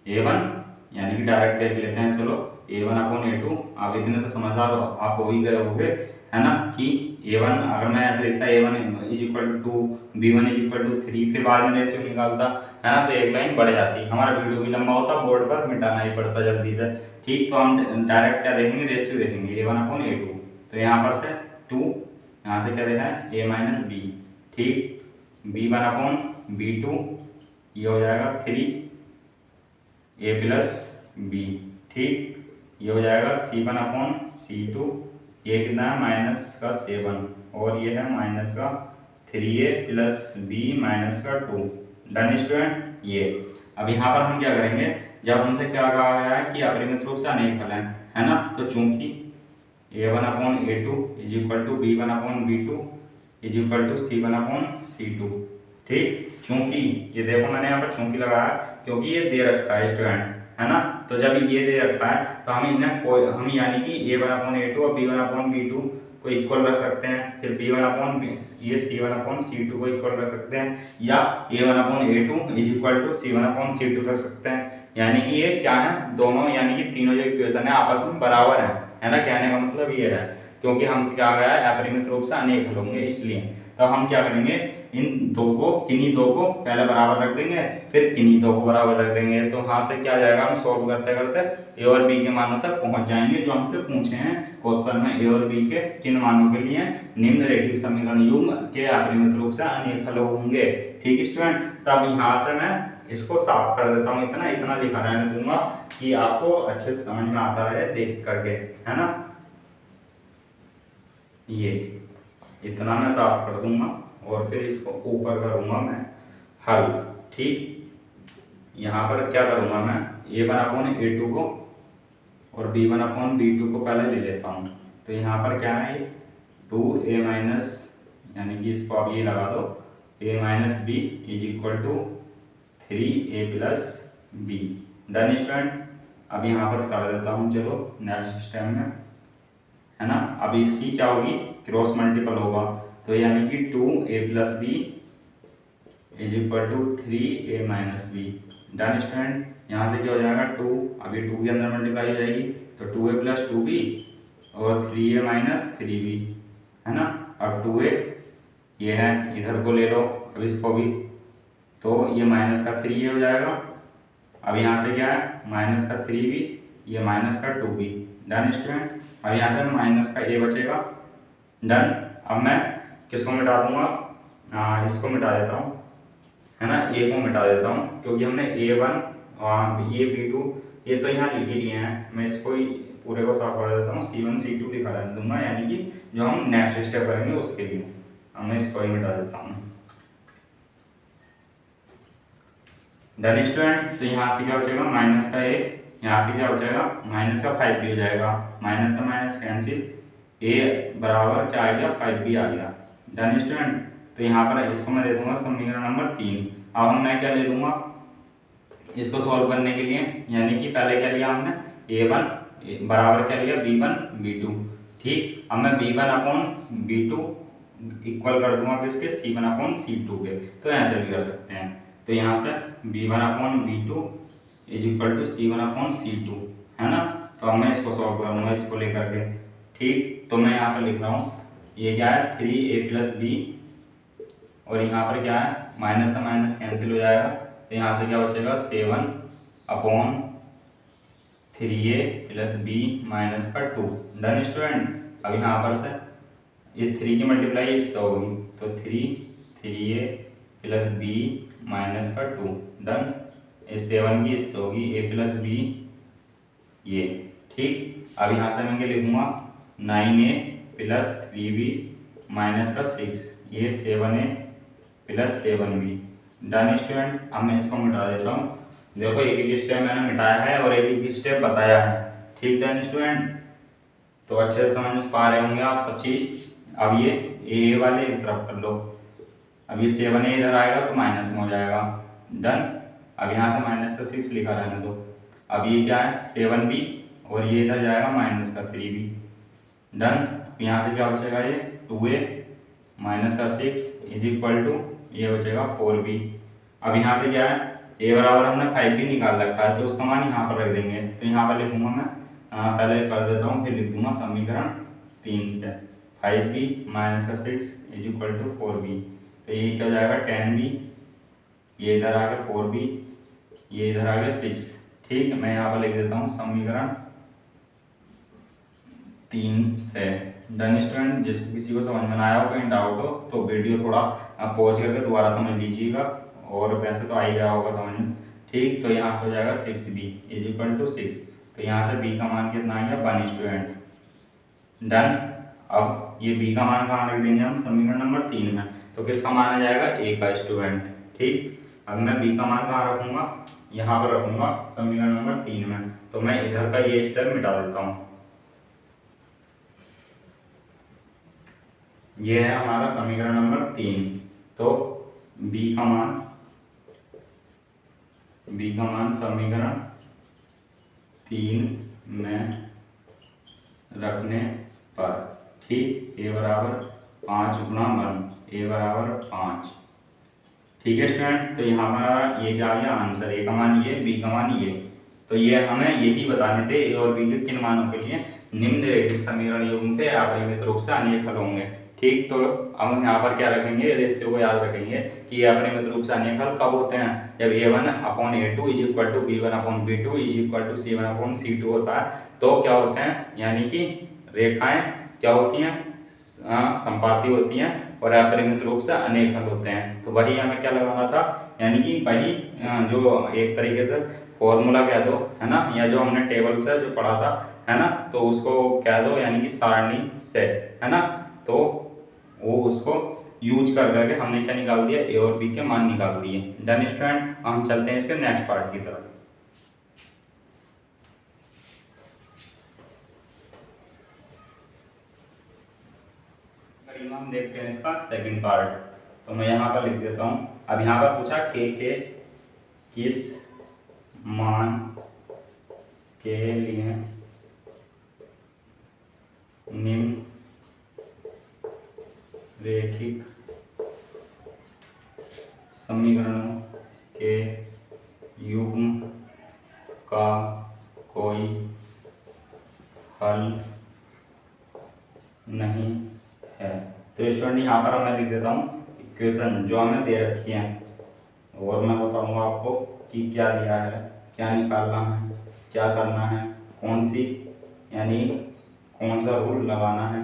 a1 यानी कि डायरेक्ट देख लेते हैं, चलो a1 अपॉन a2। अब इतने तो समझदार आप हो ही गए होंगे, है ना, कि a1 अगर मैं ऐसे लिखता a1 is equal to 2, b1 is equal to 3, फिर बाद में रेशियो निकालता, है ना, तो एक लाइन बढ़ जाती, हमारा वीडियो भी लंबा होता, बोर्ड पर मिटाना ही पड़ता जल्दी से। ठीक, तो हम डायरेक्ट क्या देखेंगे, रेशियो देखेंगे a1 अपॉन a2। तो यहाँ पर से 2, यहाँ से क्या देखा है a माइनस बी, ठीक, b1 अपॉन b2, ये हो जाएगा 3 a प्लस बी, ठीक, ये हो जाएगा c1 अपॉन c2, ये कितना है माइनस का 7, और ये है माइनस का 3a प्लस बी माइनस का 2। डन स्टूडेंट, ये अब यहाँ पर हम क्या करेंगे, जब हमसे क्या कहा गया है कि अपरिमित रूप से अनेक हल हैं, है ना, तो चूंकि a1 upon a2 is equal to b1 upon b2 is equal to c1 upon c2, ठीक, चूंकि ये देखो मैंने यहाँ पर चूंकि लगाया क्योंकि ये दे रखा है स्टूडेंट, है ना। तो जब ये दे रखा है तो हम इन्हें कोई हम यानी कि a1 अपॉन a2 और b1 अपॉन b2 को इक्वल रख सकते हैं, फिर b1 अपॉन ये c1 अपॉन c2 को इक्वल रख सकते हैं, या a1 upon a2 is equal to c1 upon c2 रख सकते हैं। यानी कि ये क्या है, दोनों यानी कि तीनों जो इक्वेशन है आपस में बराबर है ना। कहने का मतलब ये है क्योंकि हमसे क्या गया है अपरिमित रूप से अनेक हल होंगे, इसलिए तो हम क्या करेंगे, इन दो को किन्हीं दो को पहले बराबर रख देंगे, फिर किन्हीं दो को बराबर रख देंगे। तो यहाँ से क्या जाएगा, हम सॉल्व करते करते ए और बी के मानों तक पहुंच जाएंगे जो हमसे पूछे हैं क्वेश्चन में, ए और बी के किन मानों के लिए निम्न रैखिक समीकरण युग्म के अपरिमित रूप से अनेक हल होंगे। ठीक स्टूडेंट, तब यहाँ से मैं इसको साफ कर देता हूँ, इतना लिखा रहने दूंगा कि आपको अच्छे से समझ में आता रहे देख करके, है ना। ये इतना मैं साफ कर दूंगा और फिर इसको ऊपर करूंगा मैं हल, ठीक। यहाँ पर क्या करूंगा मैं, a1 अपॉन a2 को और b1 अपॉन b2 को पहले ले लेता हूँ। तो यहाँ पर क्या है 2a माइनस, यानी कि इसको आप ये लगा दो a minus B is equal to 3a plus B. Done student, अब यहाँ पर कर देता हूँ, चलो नेक्स्ट स्टेप में, है ना। अब इसकी क्या होगी, क्रॉस मल्टीपल होगा, तो यानी कि 2a plus B is equal to 3a minus B. Done student, यहाँ से क्या हो जाएगा 2, अभी 2 के अंदर मल्टीप्लाई हो जाएगी तो 2a प्लस 2b और 3a माइनस 3b, है ना। और 2a ये है, इधर को ले लो अब इसको भी, तो ये माइनस का 3a हो जाएगा। अब यहाँ से क्या है माइनस का 3b, ये माइनस का 2b। डन स्टूडेंट, अब यहाँ से माइनस का a बचेगा। डन, अब मैं किसको मिटा दूंगा, इसको मिटा देता हूँ, है ना, a को मिटा देता हूँ क्योंकि हमने a1 ये B2 ये तो यहाँ लिख ही लिए हैं, मैं इसको ही पूरे को साफ कर देता हूँ, C1 C2 लिखा रहने दूंगा, यानी कि जो हम नेक्स्ट स्टेप करेंगे उसके लिए। अब मैं इसको ही मिटा देता हूँ। डन स्टूडेंट, तो यहाँ से क्या बचेगा माइनस का ए, यहाँ से क्या बचेगा माइनस का 5 भी हो जाएगा, माइनस से माइनस कैंसिल, ए बराबर क्या आ गया 5 भी आ गया। डन स्टूडेंट, तो यहाँ पर इसको मैं दे दूंगा समीकरण नंबर 3। अब मैं क्या ले लूँगा इसको सॉल्व करने के लिए, यानी कि पहले क्या लिया हमने a1 बराबर क्या लिया b1 b2। ठीक, अब मैं b1 अपॉन b2 इक्वल कर दूंगा किसके c1 अपॉन c2 के, तो ऐसे भी कर सकते हैं। तो यहाँ से b1 upon b2 is equal to c1 upon c2, है ना। तो अब मैं इसको सॉल्व करूँगा इसको लेकर के। ठीक, तो मैं यहाँ पर लिख रहा हूँ ये क्या है 3a प्लस बी, और यहाँ पर क्या है माइनस से माइनस कैंसिल हो जाएगा, तो यहाँ से क्या बचेगा 7 upon 3a plus b minus का 2। डन स्टूडेंट, अब यहाँ पर से इस 3 की मल्टीप्लाई इससे होगी, तो 3a प्लस बी माइनस का 2। डन, इस 7 की इससे होगी a प्लस बी ये। ठीक, अब यहाँ से मैं क्या लिखूँगा 9a प्लस 3b माइनस का 6, ये 7a plus 7b। Done student, अब मैं इसको मिटा देता हूँ। देखो एक एक स्टेप मैंने मिटाया है और एक एक स्टेप बताया है। ठीक डन स्टूडेंट, तो अच्छे से समझ पा रहे होंगे आप सब चीज़। अब ये ए वाले एक तरफ कर लो, अब ये 7a इधर आएगा तो माइनस में हो जाएगा। डन, अब यहाँ से माइनस का 6 लिखा रहने दो। अब ये क्या है 7b और ये इधर जाएगा माइनस का 3b। डन, यहाँ से क्या बचेगा ये 2a माइनस का 6 इज इक्वल टू ये बचेगा 4b। अब यहाँ से क्या है a बराबर हमने 5 भी निकाल रखा है, तो उसका मान यहाँ पर रख देंगे। तो यहाँ पर लिखूंगा मैं पहले कर देता हूँ, फिर लिख दूंगा समीकरण 3 से 5b माइनस का 6 इज इक्वल टू 4b। तो ये क्या हो जाएगा 10b, ये इधर आ गया 4b, ये इधर आ गया 6। ठीक, मैं यहाँ पर लिख देता हूँ समीकरण 3 से। डन स्टूडेंट, जिसको किसी को समझ में ना आया हो कहीं डाउट हो तो वीडियो थोड़ा पॉज करके दोबारा समझ लीजिएगा, और वैसे तो आ ही गया होगा समझ में। ठीक, तो यहाँ से हो जाएगा 6b इज इक्वल टू 6। तो यहाँ से b का मान कितना आ गया 1 स्टूडेंट। डन, अब ये b का मान कहाँ रख देंगे हम समीकरण नंबर 3 में, तो किसका मान आ जाएगा a का स्टूडेंट। ठीक, अब मैं b का मान कहाँ रखूँगा यहाँ पर रखूँगा समीकरण नंबर 3 में। तो मैं इधर का ये स्टेप मिटा देता हूँ। ये है हमारा समीकरण नंबर 3। तो b का मान समीकरण 3 में रखने पर, ठीक, a बराबर 5 गुणा 1, a बराबर 5। ठीक है स्टूडेंट, तो यहाँ हमारा ये क्या आ गया आंसर, a का मान ये, b का मान ये। तो ये हमें यही बताने थे a और b के किन मानों के लिए निम्नलिखित समीकरण युग्म के अपरिमित रूप से अनेक हल होंगे। ठीक, तो अब हम यहाँ पर क्या रखेंगे रेशियो को याद रखेंगे कि ये अपरिमित रूप से अनेक हल कब होते हैं, जब a1 upon a2 is equal to b1 upon b2 is equal to c1 upon c2 होता है। तो क्या होते हैं, यानी कि रेखाएं क्या होती हैं संपाती होती हैं और अपरिमित रूप से अनेक हल होते हैं। तो वही हमें क्या लगाना था, यानी कि वही जो एक तरीके से फॉर्मूला कह दो, है ना, या जो हमने टेबल से जो पढ़ा था, है ना, तो उसको कह दो, यानी कि सारणी से, है ना। तो वो उसको यूज कर करके हमने क्या निकाल दिया ए और बी के मान निकाल दिए। डन स्टूडेंट, हम चलते हैं इसके नेक्स्ट पार्ट की तरफ। हम देखते हैं इसका सेकंड पार्ट। तो मैं यहाँ पर लिख देता हूँ। अब यहाँ पर पूछा के किस मान के लिए निम्न रैखिक समीकरणों के युग्म का कोई हल नहीं है। तो स्टूडेंट यहाँ पर मैं लिख देता हूँ इक्वेशन जो हमें दे रखी है, और मैं बताऊँगा आपको कि क्या दिया है, क्या निकालना है, क्या करना है, कौन सी यानी कौन सा रूल लगाना है।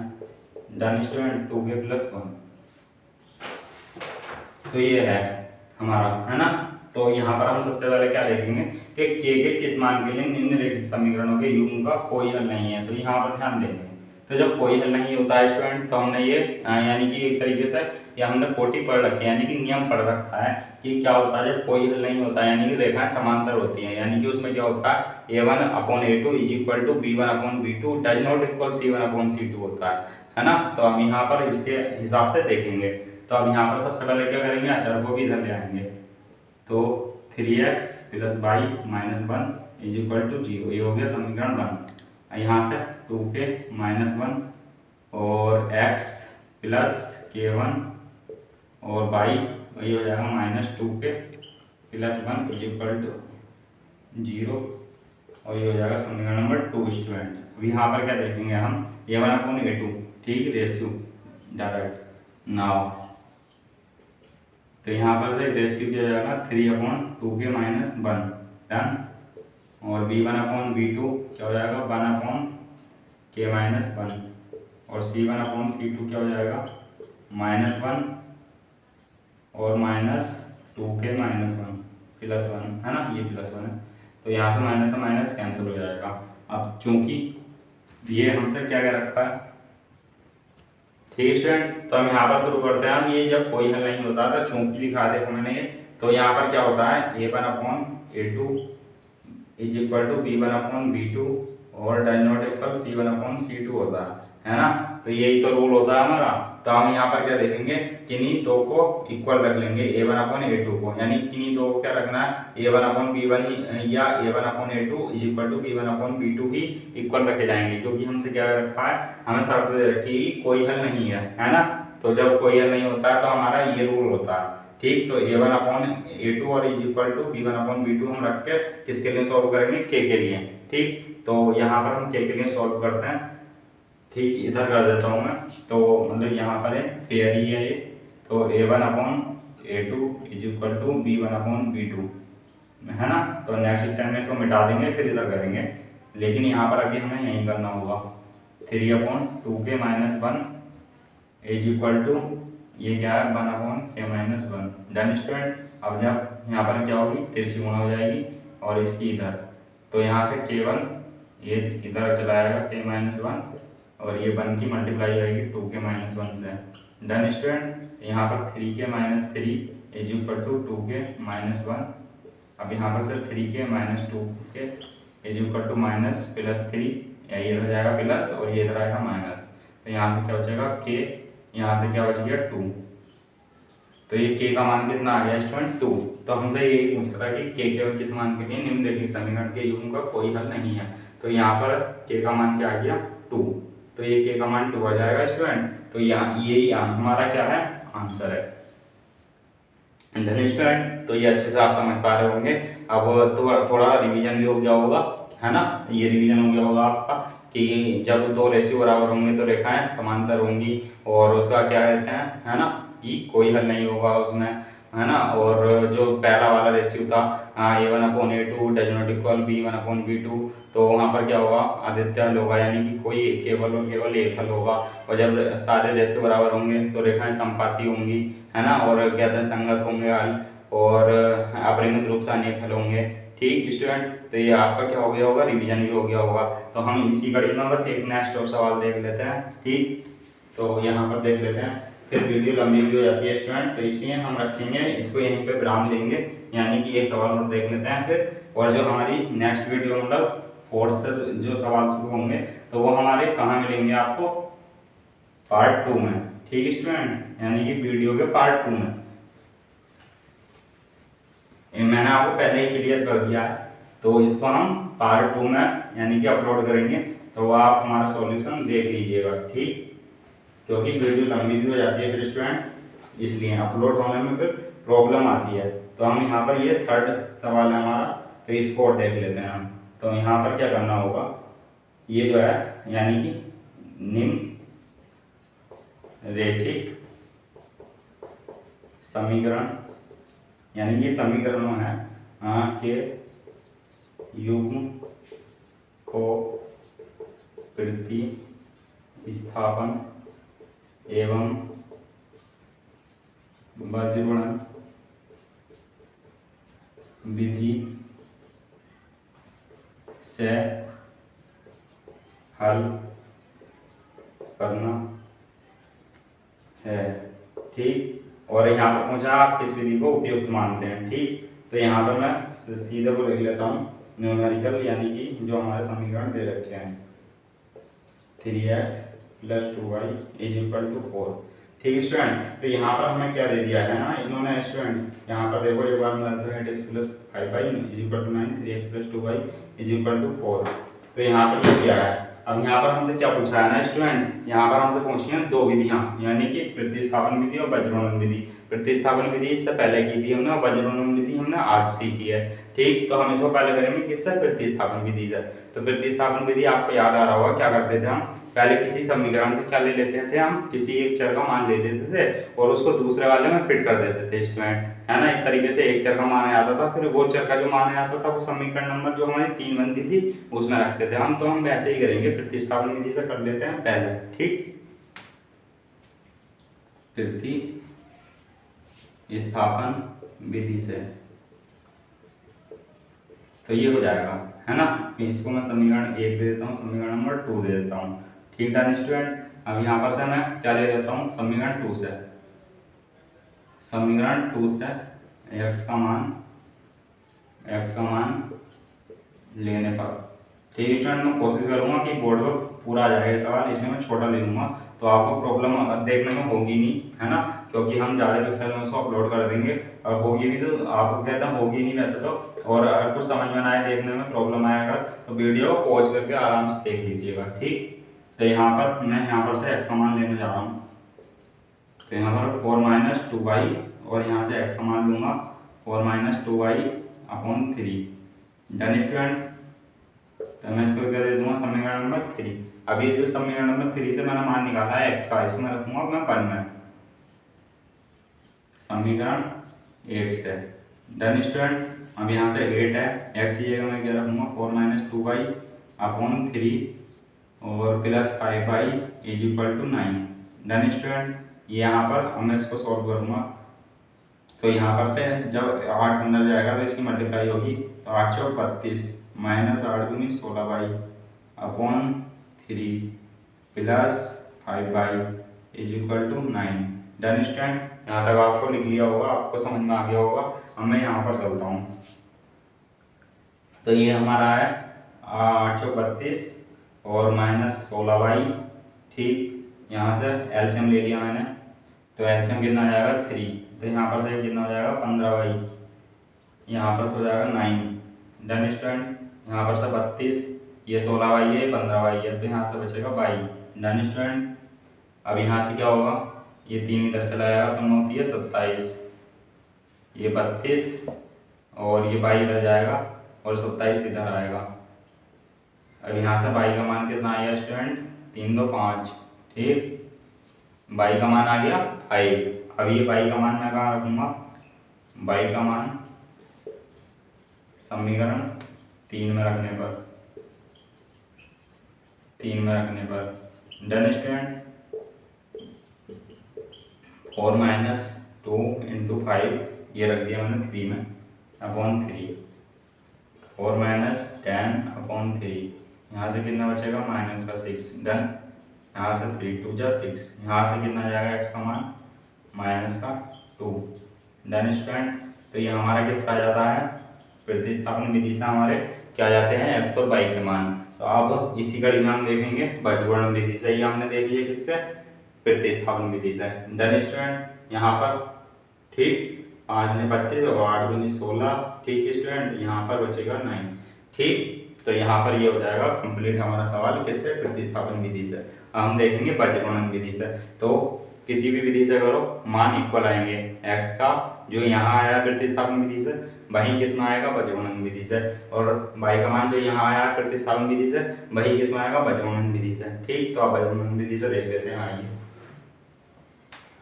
Done student, 2k + 1। तो ये है हमारा, है ना। तो यहाँ पर हम सबसे पहले क्या देखेंगे कि के किस मान के लिए निम्नलिखित समीकरणों के युग्म का कोई हल नहीं है। तो यहाँ पर ध्यान देंगे, तो जब कोई हल नहीं होता है स्टूडेंट, तो हमने ये यानी कि एक तरीके से या हमने कोटि पढ़ रखी है, यानी कि नियम पढ़ रखा है कि क्या होता है जब कोई हल नहीं होता है, यानी कि रेखाएं समांतर होती हैं, यानी कि उसमें क्या होता है a1/a2 is equal to b1/b2 does not equal c1/c2 होता है ना। तो हम यहाँ पर इसके हिसाब से देखेंगे। तो अब यहाँ पर सबसे पहले क्या करेंगे, अचर को भी इधर ले आएंगे। तो 3x + y - 1 is equal to 0, ये हो गया समीकरण 1। यहाँ से 2k - 1 और x + k1 और y ये हो जाएगा -2k + 1 इज इक्वल टू 0, और ये हो जाएगा समीकरण नंबर 2 स्टूडेंट। अब यहाँ पर क्या देखेंगे हम, a1/a2, ठीक, रेशियो डायरेक्ट नाउ। तो यहाँ पर से रेशियो क्या हो जाएगा 3/2k - 1 डन, और b1/b2 क्या हो जाएगा 1/k - 1, और c1/c2 क्या हो जाएगा -1 और -2k - 1 +1 है ना, ये +1 है। तो यहाँ से माइनस से माइनस कैंसिल हो जाएगा। अब चूंकि ये हमसे क्या क्या रखा है, ठीक है स्टूडेंट, तो हम यहाँ पर शुरू करते हैं। हम ये जब कोई हल नहीं होता तो चूंकि लिखा देखो मैंने ये, तो यहाँ पर क्या होता है a1/a2 is equal to b1/b2 और डज नॉट इक्वल c1/c2 होता है ना। तो यही तो रूल होता है हमारा। तो हम यहाँ पर क्या देखेंगे, किन्हीं दो को इक्वल रख लेंगे a1/a2 को, यानी किन्हीं दो को क्या रखना है a1/b1 या a1/a2 is equal to b1/b2 ही इक्वल रखे जाएंगे, क्योंकि हमसे क्या रखा है, हमें शर्त दे रखी है कि कोई हल नहीं है ना। तो जब कोई हल नहीं होता है तो हमारा ये रूल होता है, ठीक। तो a1/a2 और इज इक्वल टू b1/b2 हम रख के किसके लिए सॉल्व करेंगे, k के लिए, ठीक। तो यहाँ पर हम k के लिए सॉल्व करते हैं, ठीक, इधर कर देता हूँ मैं। तो मतलब यहाँ पर है पेयर ही है ये, तो a1/a2 is equal to b1/b2 है ना। तो नेक्स्ट टाइम में इसको मिटा देंगे, फिर इधर करेंगे, लेकिन यहाँ पर अभी हमें यही करना होगा। 3/2k - 1 इज इक्वल टू ये क्या है 1/k - 1 डन स्टूडेंट। अब जब यहाँ पर क्या होगी, तिरछी गुणा हो जाएगी और इसकी इधर, तो यहाँ से k1 ये इधर चला आएगा k - 1 और ये 1 की मल्टीप्लाई होगी 2k - 1 से डन स्टूडेंट। यहाँ पर 3k - 3 is equal to 2k - 1। अब यहाँ पर से 3k - 2k is equal to -+3, ये इधर जाएगा प्लस और ये इधर आएगा माइनस। तो यहाँ से क्या बचेगा k, यहाँ से क्या बच गया 2। तो ये k का मान कितना आ गया स्टूडेंट 2। तो हमसे यही पूछा था कि k के किस मान के लिए निम्नलिखित समीकरण के युग्म का कोई हल नहीं है। तो यहाँ पर k का मान क्या आ गया 2, तो ये k का मान 2 आ जाएगा स्टूडेंट। तो यहाँ यही हमारा क्या है आंसर है स्टूडेंट। तो ये अच्छे से आप समझ पा रहे होंगे। अब थोड़ा रिवीजन भी हो गया होगा, है ना। ये रिवीजन हो गया होगा आपका कि जब दो रेशियो बराबर होंगे तो रेखाएं समांतर होंगी, और उसका क्या कहते हैं, है ना, कि कोई हल नहीं होगा उसमें, है ना। और जो पहला वाला रेशियो था a1/a2 does not equal b1/b2, तो वहाँ पर क्या होगा आदित्य हल होगा, यानी कि कोई केवल और केवल एक हल होगा। और जब सारे रेशियो बराबर होंगे तो रेखाएं समपाती होंगी, है ना, और कहते हैं संगत होंगे हल, और अपरिमित रूप से अनेक हल होंगे, ठीक स्टूडेंट। तो ये आपका क्या हो गया होगा, रिवीजन भी हो गया होगा। तो हम इसी कड़ी में बस एक नेक्स्ट और सवाल देख लेते हैं, ठीक। तो यहाँ पर देख लेते हैं, फिर वीडियो लंबी भी हो जाती है स्टूडेंट, तो इसलिए हम रखेंगे इसको यहीं पे विराम देंगे, यानी कि एक सवाल और देख लेते हैं फिर। और जो हमारी नेक्स्ट वीडियो मतलब 4th से जो सवाल शुरू होंगे तो वो हमारे कहाँ मिलेंगे आपको, पार्ट 2 में, ठीक स्टूडेंट, यानी कि वीडियो के पार्ट 2 में। मैंने आपको पहले ही क्लियर कर दिया है, तो इसको हम पार्ट 2 में यानी कि अपलोड करेंगे, तो आप हमारा सॉल्यूशन देख लीजिएगा, ठीक। क्योंकि वीडियो लंबी भी हो जाती है फिर स्टूडेंट, इसलिए अपलोड होने में फिर प्रॉब्लम आती है। तो हम यहाँ पर ये 3rd सवाल है हमारा, तो इसको और देख लेते हैं हम। तो यहाँ पर क्या करना होगा, ये जो है यानी कि निम्न रैखिक समीकरण, यानी ये समीकरणों है के युग्म को प्रतिस्थापन एवं बज्रगुणन विधि से हल करना है। ठीक, और यहाँ पर पूछा आप किस विधि को उपयुक्त मानते हैं। ठीक, तो यहाँ पर मैं सीधे को लिख लेता हूँ न्यूमेरिकल, यानी कि जो हमारे समीकरण दे रखे हैं 3x + 2y = 4। ठीक स्टूडेंट, तो यहाँ पर हमें क्या दे दिया है ना इन्होंने स्टूडेंट, यहाँ पर देखो एक बार मिला तो 8x + 5y = 9, 3x + 2y = 4। तो यहाँ पर ये क्या है, अब यहाँ पर हमसे क्या पूछा है ना स्टूडेंट, यहाँ पर हमसे पूछी हैं दो विधियाँ, यानी कि प्रतिस्थापन विधि और वज्रोन्मुलन विधि। प्रतिस्थापन विधि इससे पहले की थी हमने, और वज्रोन्मुलन विधि हमने आज सीखी है। ठीक, तो हम इसको पहले करेंगे किससे, प्रतिस्थापन विधि से। तो प्रतिस्थापन विधि आपको याद आ रहा होगा क्या करते थे हम, पहले किसी समीकरण से क्या ले लेते थे हम, किसी एक चर का मान ले लेते थे और उसको दूसरे वाले में फिट कर देते थे स्टूडेंट, है ना। इस तरीके से एक चर का मान आता था, फिर वो चर का जो मान आता था वो समीकरण नंबर जो हमारी 3 बनती थी उसमें रखते थे हम। तो हम वैसे ही करेंगे, प्रतिस्थापन विधि से कर लेते हैं पहले। ठीक, प्रतिस्थापन विधि से तो ये हो जाएगा, है ना। इसको मैं समीकरण 1 दे देता हूँ, समीकरण नंबर 2 दे देता हूँ। ठीक है स्टूडेंट, अब यहाँ पर से मैं क्या ले लेता हूँ, समीकरण 2 से, समीकरण 2 से x का मान लेने पर। ठीक है स्टूडेंट, मैं कोशिश करूँगा कि बोर्ड पर पूरा आ जाएगा सवाल, इसलिए मैं छोटा ले लूँगा तो आपको प्रॉब्लम देखने में होगी नहीं, है ना, क्योंकि हम ज़्यादा पिक्सल में उसको अपलोड कर देंगे और होगी भी तो आपको कहता होगी नहीं वैसे तो। और अगर कुछ समझ में ना आए, देखने में प्रॉब्लम आएगा तो वीडियो को पॉज करके आराम से देख लीजिएगा। ठीक, तो यहाँ पर मैं यहाँ पर से x का मान लेने जा रहा हूँ, तो यहाँ पर 4 - 2y और यहाँ से x का मान लूँगा 4 - 2y/3। डन स्टूडेंट, तो मैं इसको क्या दे दूँगा, समीकरण नंबर 3। अभी जो समीकरण नंबर 3 से मैंने मान निकाला है x का, इसमें रखूँगा मैं 1 में, समीकरण 1 से। डन स्टूडेंट, अब यहाँ से 8 है, x की जगह मैं क्या रखूँगा 4 - 2y/3 और प्लस 5y = 9। डन स्टूडेंट, यहाँ पर अब मैं इसको सॉल्व करूँगा, तो यहाँ पर से जब 8 अंदर जाएगा तो इसकी मल्टीप्लाई होगी, तो 8 × 32 -8 दूनी 16y/3 plus 5y = 9। Done student, यहाँ तक आपको लिख लिया होगा, आपको समझ में आ गया होगा। अब मैं यहाँ पर चलता हूँ, तो ये हमारा है 8 × 32 और -16y। ठीक, यहाँ से एलसीएम ले लिया मैंने, तो एलसीएम कितना आ जाएगा 3, तो यहाँ पर से कितना हो जाएगा 15y, यहाँ पर से हो जाएगा 9। डन स्टूडेंट, यहाँ पर से 32, ये 16y है, 15y है, तो यहाँ से बचेगा 22। डन स्टूडेंट, अब यहाँ से क्या होगा, ये 3 इधर चला जाएगा तो 9 है 27, ये 32 और ये 22 इधर जाएगा और 27 इधर आएगा। अब यहाँ से 22 का मान कितना आएगा स्टूडेंट, 3 2 5। ठीक, 22 का मान आ गया 5। अब ये 22 का मान मैं कहाँ रखूँगा, 22 का मान समीकरण 3 में रखने पर, 3 में रखने पर। डन स्टूडेंट, 4 - 2 × 5 ये रख दिया मैंने 3 में /3, 4 - 10/3, यहाँ से कितना बचेगा -6। डन, यहाँ से 3 2 जा 6, यहाँ से कितना जाएगा x का मान -2। डन स्टूडेंट, तो ये हमारा किसका आ जाता है, प्रतिस्थापन विधि से हमारे क्या जाते हैं x और y के मान। तो अब इसी कड़ी में हम देखेंगे वज्रगुणन विधि से, ही हमने देख लिया किससे, प्रतिस्थापन विधि से। डन स्टूडेंट, यहाँ पर ठीक 5 में 25 और 8 दूनी 16। ठीक स्टूडेंट, यहाँ पर बचेगा 9। ठीक, तो यहाँ पर ये हो जाएगा कंप्लीट हमारा सवाल किससे, प्रतिस्थापन विधि से। अब हम देखेंगे वज्रगुणन विधि से। तो किसी भी विधि से करो मान इक्वल आएंगे, x का जो यहाँ आया प्रतिस्थापन विधि से वही किस में आएगा, वज्रगुणन विधि से, और y का मान जो यहाँ आया प्रतिस्थापन विधि से वही किस में आएगा, वज्रगुणन विधि से। ठीक, तो आप वज्रगुणन विधि से देख लेते हैं। आइए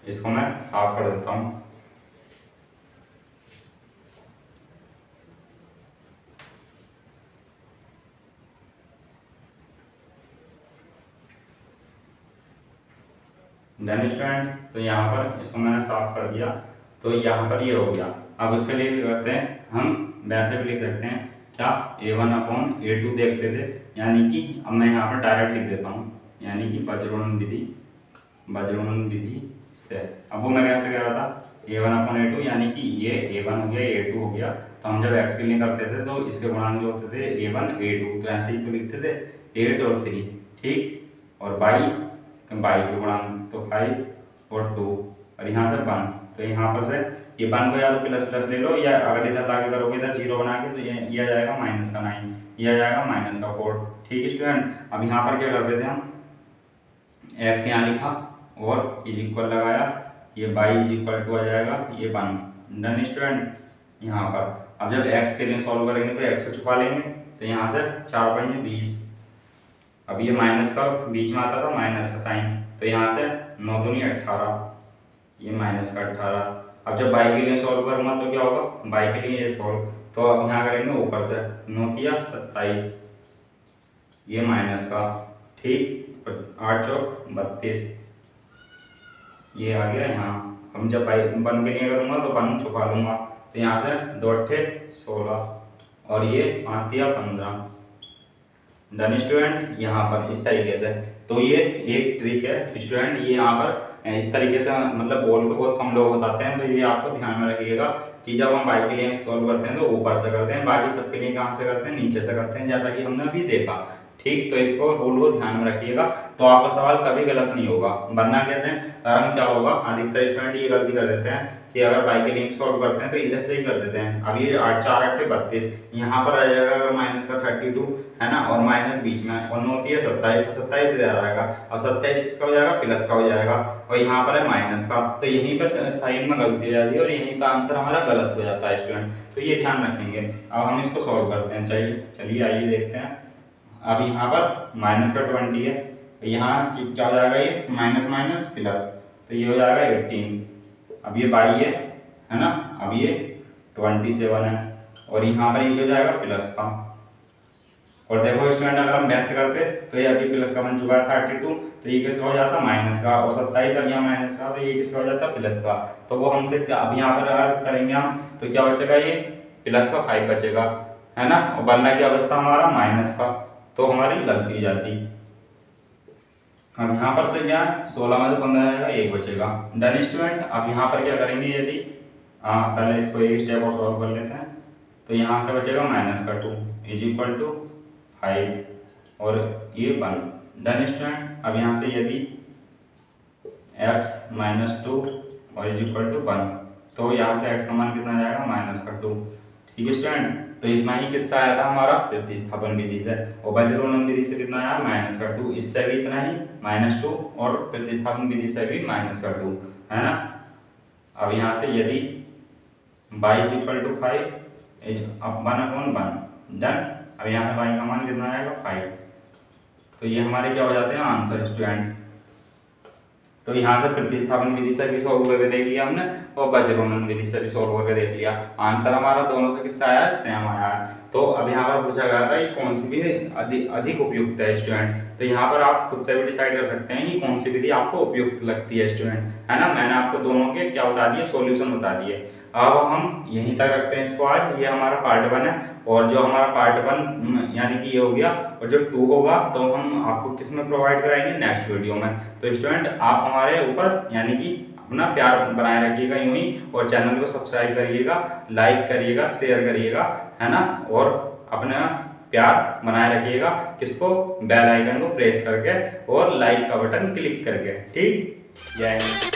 इसको मैं साफ कर देता हूँ। डन स्टूडेंट, तो यहाँ पर इसको मैंने साफ कर दिया, तो यहाँ पर ये हो गया। अब उसके लिए क्या करते हैं, हम वैसे भी लिख सकते हैं क्या A1/A2 देखते थे, यानी कि अब मैं यहाँ पर डायरेक्ट लिख देता हूँ, यानी कि वज्रोणन विधि से। अब वो मैं कैसे कह रहा था, A1/A2 यानी कि ये A1 हो गया, A2 हो गया, तो हम जब x के लिए करते थे तो इसके गुणांक जो होते थे A1 A2, तो ऐसे ही तो लिखते थे 8 और 3, ठीक। और बाई के गुणांक तो 5 और 2, और यहाँ से 1, तो यहाँ पर से ये 1 को या तो प्लस प्लस ले लो, या अगर इधर लाके करोगे इधर 0 बना के, तो ये आ जाएगा -9, ये आ जाएगा -4, ठीक स्टूडेंट। अब यहाँ पर क्या कर देते हैं हम, x यहाँ लिखा और इज इक्वल लगाया, ये बाई इज इक्वल टू आ जाएगा ये 1, डन स्टूडेंट। यहाँ पर अब जब x के लिए सॉल्व करेंगे तो x को छुपा लेंगे, तो यहाँ से 4 पंजे 20, अब ये माइनस का बीच में आता था माइनस का साइन, तो यहाँ से 9 दूनी 18, ये माइनस का 18। अब जब बाई के लिए सॉल्व करूँगा तो क्या होगा, बाई के लिए ये सॉल्व, तो अब यहाँ करेंगे ऊपर से 9 तिया 27, ये माइनस का, ठीक, 8 चौक 32, ये आ गया यहाँ। हम जब बाई 1 के लिए करूँगा तो 1 छुपा लूँगा, तो यहाँ से 2 8 16 और ये 5 तिया 15, डन स्टूडेंट। यहाँ पर इस तरीके से, तो ये एक ट्रिक है स्टूडेंट, ये यहाँ पर इस तरीके से मतलब बोल के बहुत कम लोग बताते हैं, तो ये आपको ध्यान में रखिएगा कि जब हम बाई के लिए सॉल्व करते हैं तो ऊपर से करते हैं, बाकी सबके लिए कहाँ से करते हैं, नीचे से करते हैं, जैसा कि हमने अभी देखा, ठीक। तो इसको रूल को ध्यान में रखिएगा, तो आपका सवाल कभी गलत नहीं होगा। वरना कहते हैं कारण क्या होगा, अधिकतर स्टूडेंट ये गलती कर देते हैं कि अगर बाई के लिए सॉल्व करते हैं तो इधर से ही कर देते हैं। अब ये 8 4 8 32, यहाँ पर आ जाएगा अगर माइनस का 32 है ना, और माइनस बीच में, और 9 तिया 27, तो 27 इधर आएगा, अब 27 किसका हो जाएगा, प्लस का हो जाएगा, और यहाँ पर है माइनस का, तो यहीं पर साइन में गलती हो जाती है और यहीं का आंसर हमारा गलत हो जाता है स्टूडेंट, तो ये ध्यान रखेंगे। अब हम इसको सॉल्व करते हैं, चलिए आइए देखते हैं। अब यहाँ पर माइनस का 20 है, यहाँ क्या हो जाएगा, ये माइनस माइनस प्लस, तो ये हो जाएगा 18, अब ये बाई है ना, अब ये 27 है, और यहाँ पर ये हो जाएगा प्लस का, और देखो स्टूडेंट अगर हम वैसे करते तो ये अभी प्लस का बन चुका है 32, तो ये किसका हो जाता माइनस का, और 27 अब यहाँ माइनस का, तो ये किसका हो जाता प्लस का, तो वो हमसे अब यहाँ पर अगर करेंगे हम तो क्या बचेगा, ये प्लस का 5 बचेगा, है ना, और बनना की अवस्था हमारा माइनस का, तो हमारी गलती हो जाती। अब यहाँ पर से क्या 16 में से 15 जाएगा, 1 बचेगा, डन स्टूडेंट। अब यहाँ पर क्या करेंगे, यदि पहले इसको एक स्टेप और सॉल्व कर लेते हैं, तो यहाँ से बचेगा माइनस का 2 इज इक्वल टू 5 और ये 1, डन स्टूडेंट। अब यहाँ से यदि x माइनस 2 और इज इक्वल टू 1, तो यहाँ से x का मान कितना जाएगा, माइनस का 2, ठीक है स्टूडेंट। तो इतना ही किसका आया था हमारा, प्रतिस्थापन विधि से, और वज्रोणन विधि से कितना आया, माइनस का 2, इससे भी इतना ही -2, और प्रतिस्थापन विधि से भी -2, है ना। अब यहाँ से यदि y इज इक्वल टू 5, अब 1/1, डन। अब यहाँ से y का मान कितना आएगा, 5, तो ये हमारे क्या हो जाते हैं आंसर स्टूडेंट। तो यहाँ से प्रतिस्थापन विधि से भी सॉल्व करके देख लिया हमने, और वज्रोणन विधि से भी सॉल्व करके देख लिया, आंसर हमारा दोनों से किससा आया, सेम आया है। तो अब यहाँ पर पूछा गया था कि कौन सी विधि अधिक उपयुक्त है स्टूडेंट, तो यहाँ पर आप खुद से भी डिसाइड कर सकते हैं कि कौन सी विधि आपको उपयुक्त लगती है स्टूडेंट, है ना। मैंने आपको दोनों के क्या बता दिए, सॉल्यूशन बता दिए। अब हम यहीं तक रखते हैं इसको आज, ये हमारा पार्ट 1 है, और जो हमारा पार्ट 1 यानी कि ये हो गया, और जो 2 होगा तो हम आपको किस में प्रोवाइड कराएंगे, नेक्स्ट वीडियो में। तो स्टूडेंट आप हमारे ऊपर यानी कि अपना प्यार बनाए रखिएगा यूं ही, और चैनल को सब्सक्राइब करिएगा, लाइक करिएगा, शेयर करिएगा, है ना, और अपना प्यार बनाए रखिएगा किसको, बेल आइकन को प्रेस करके और लाइक का बटन क्लिक करके, ठीक। जय हिंद।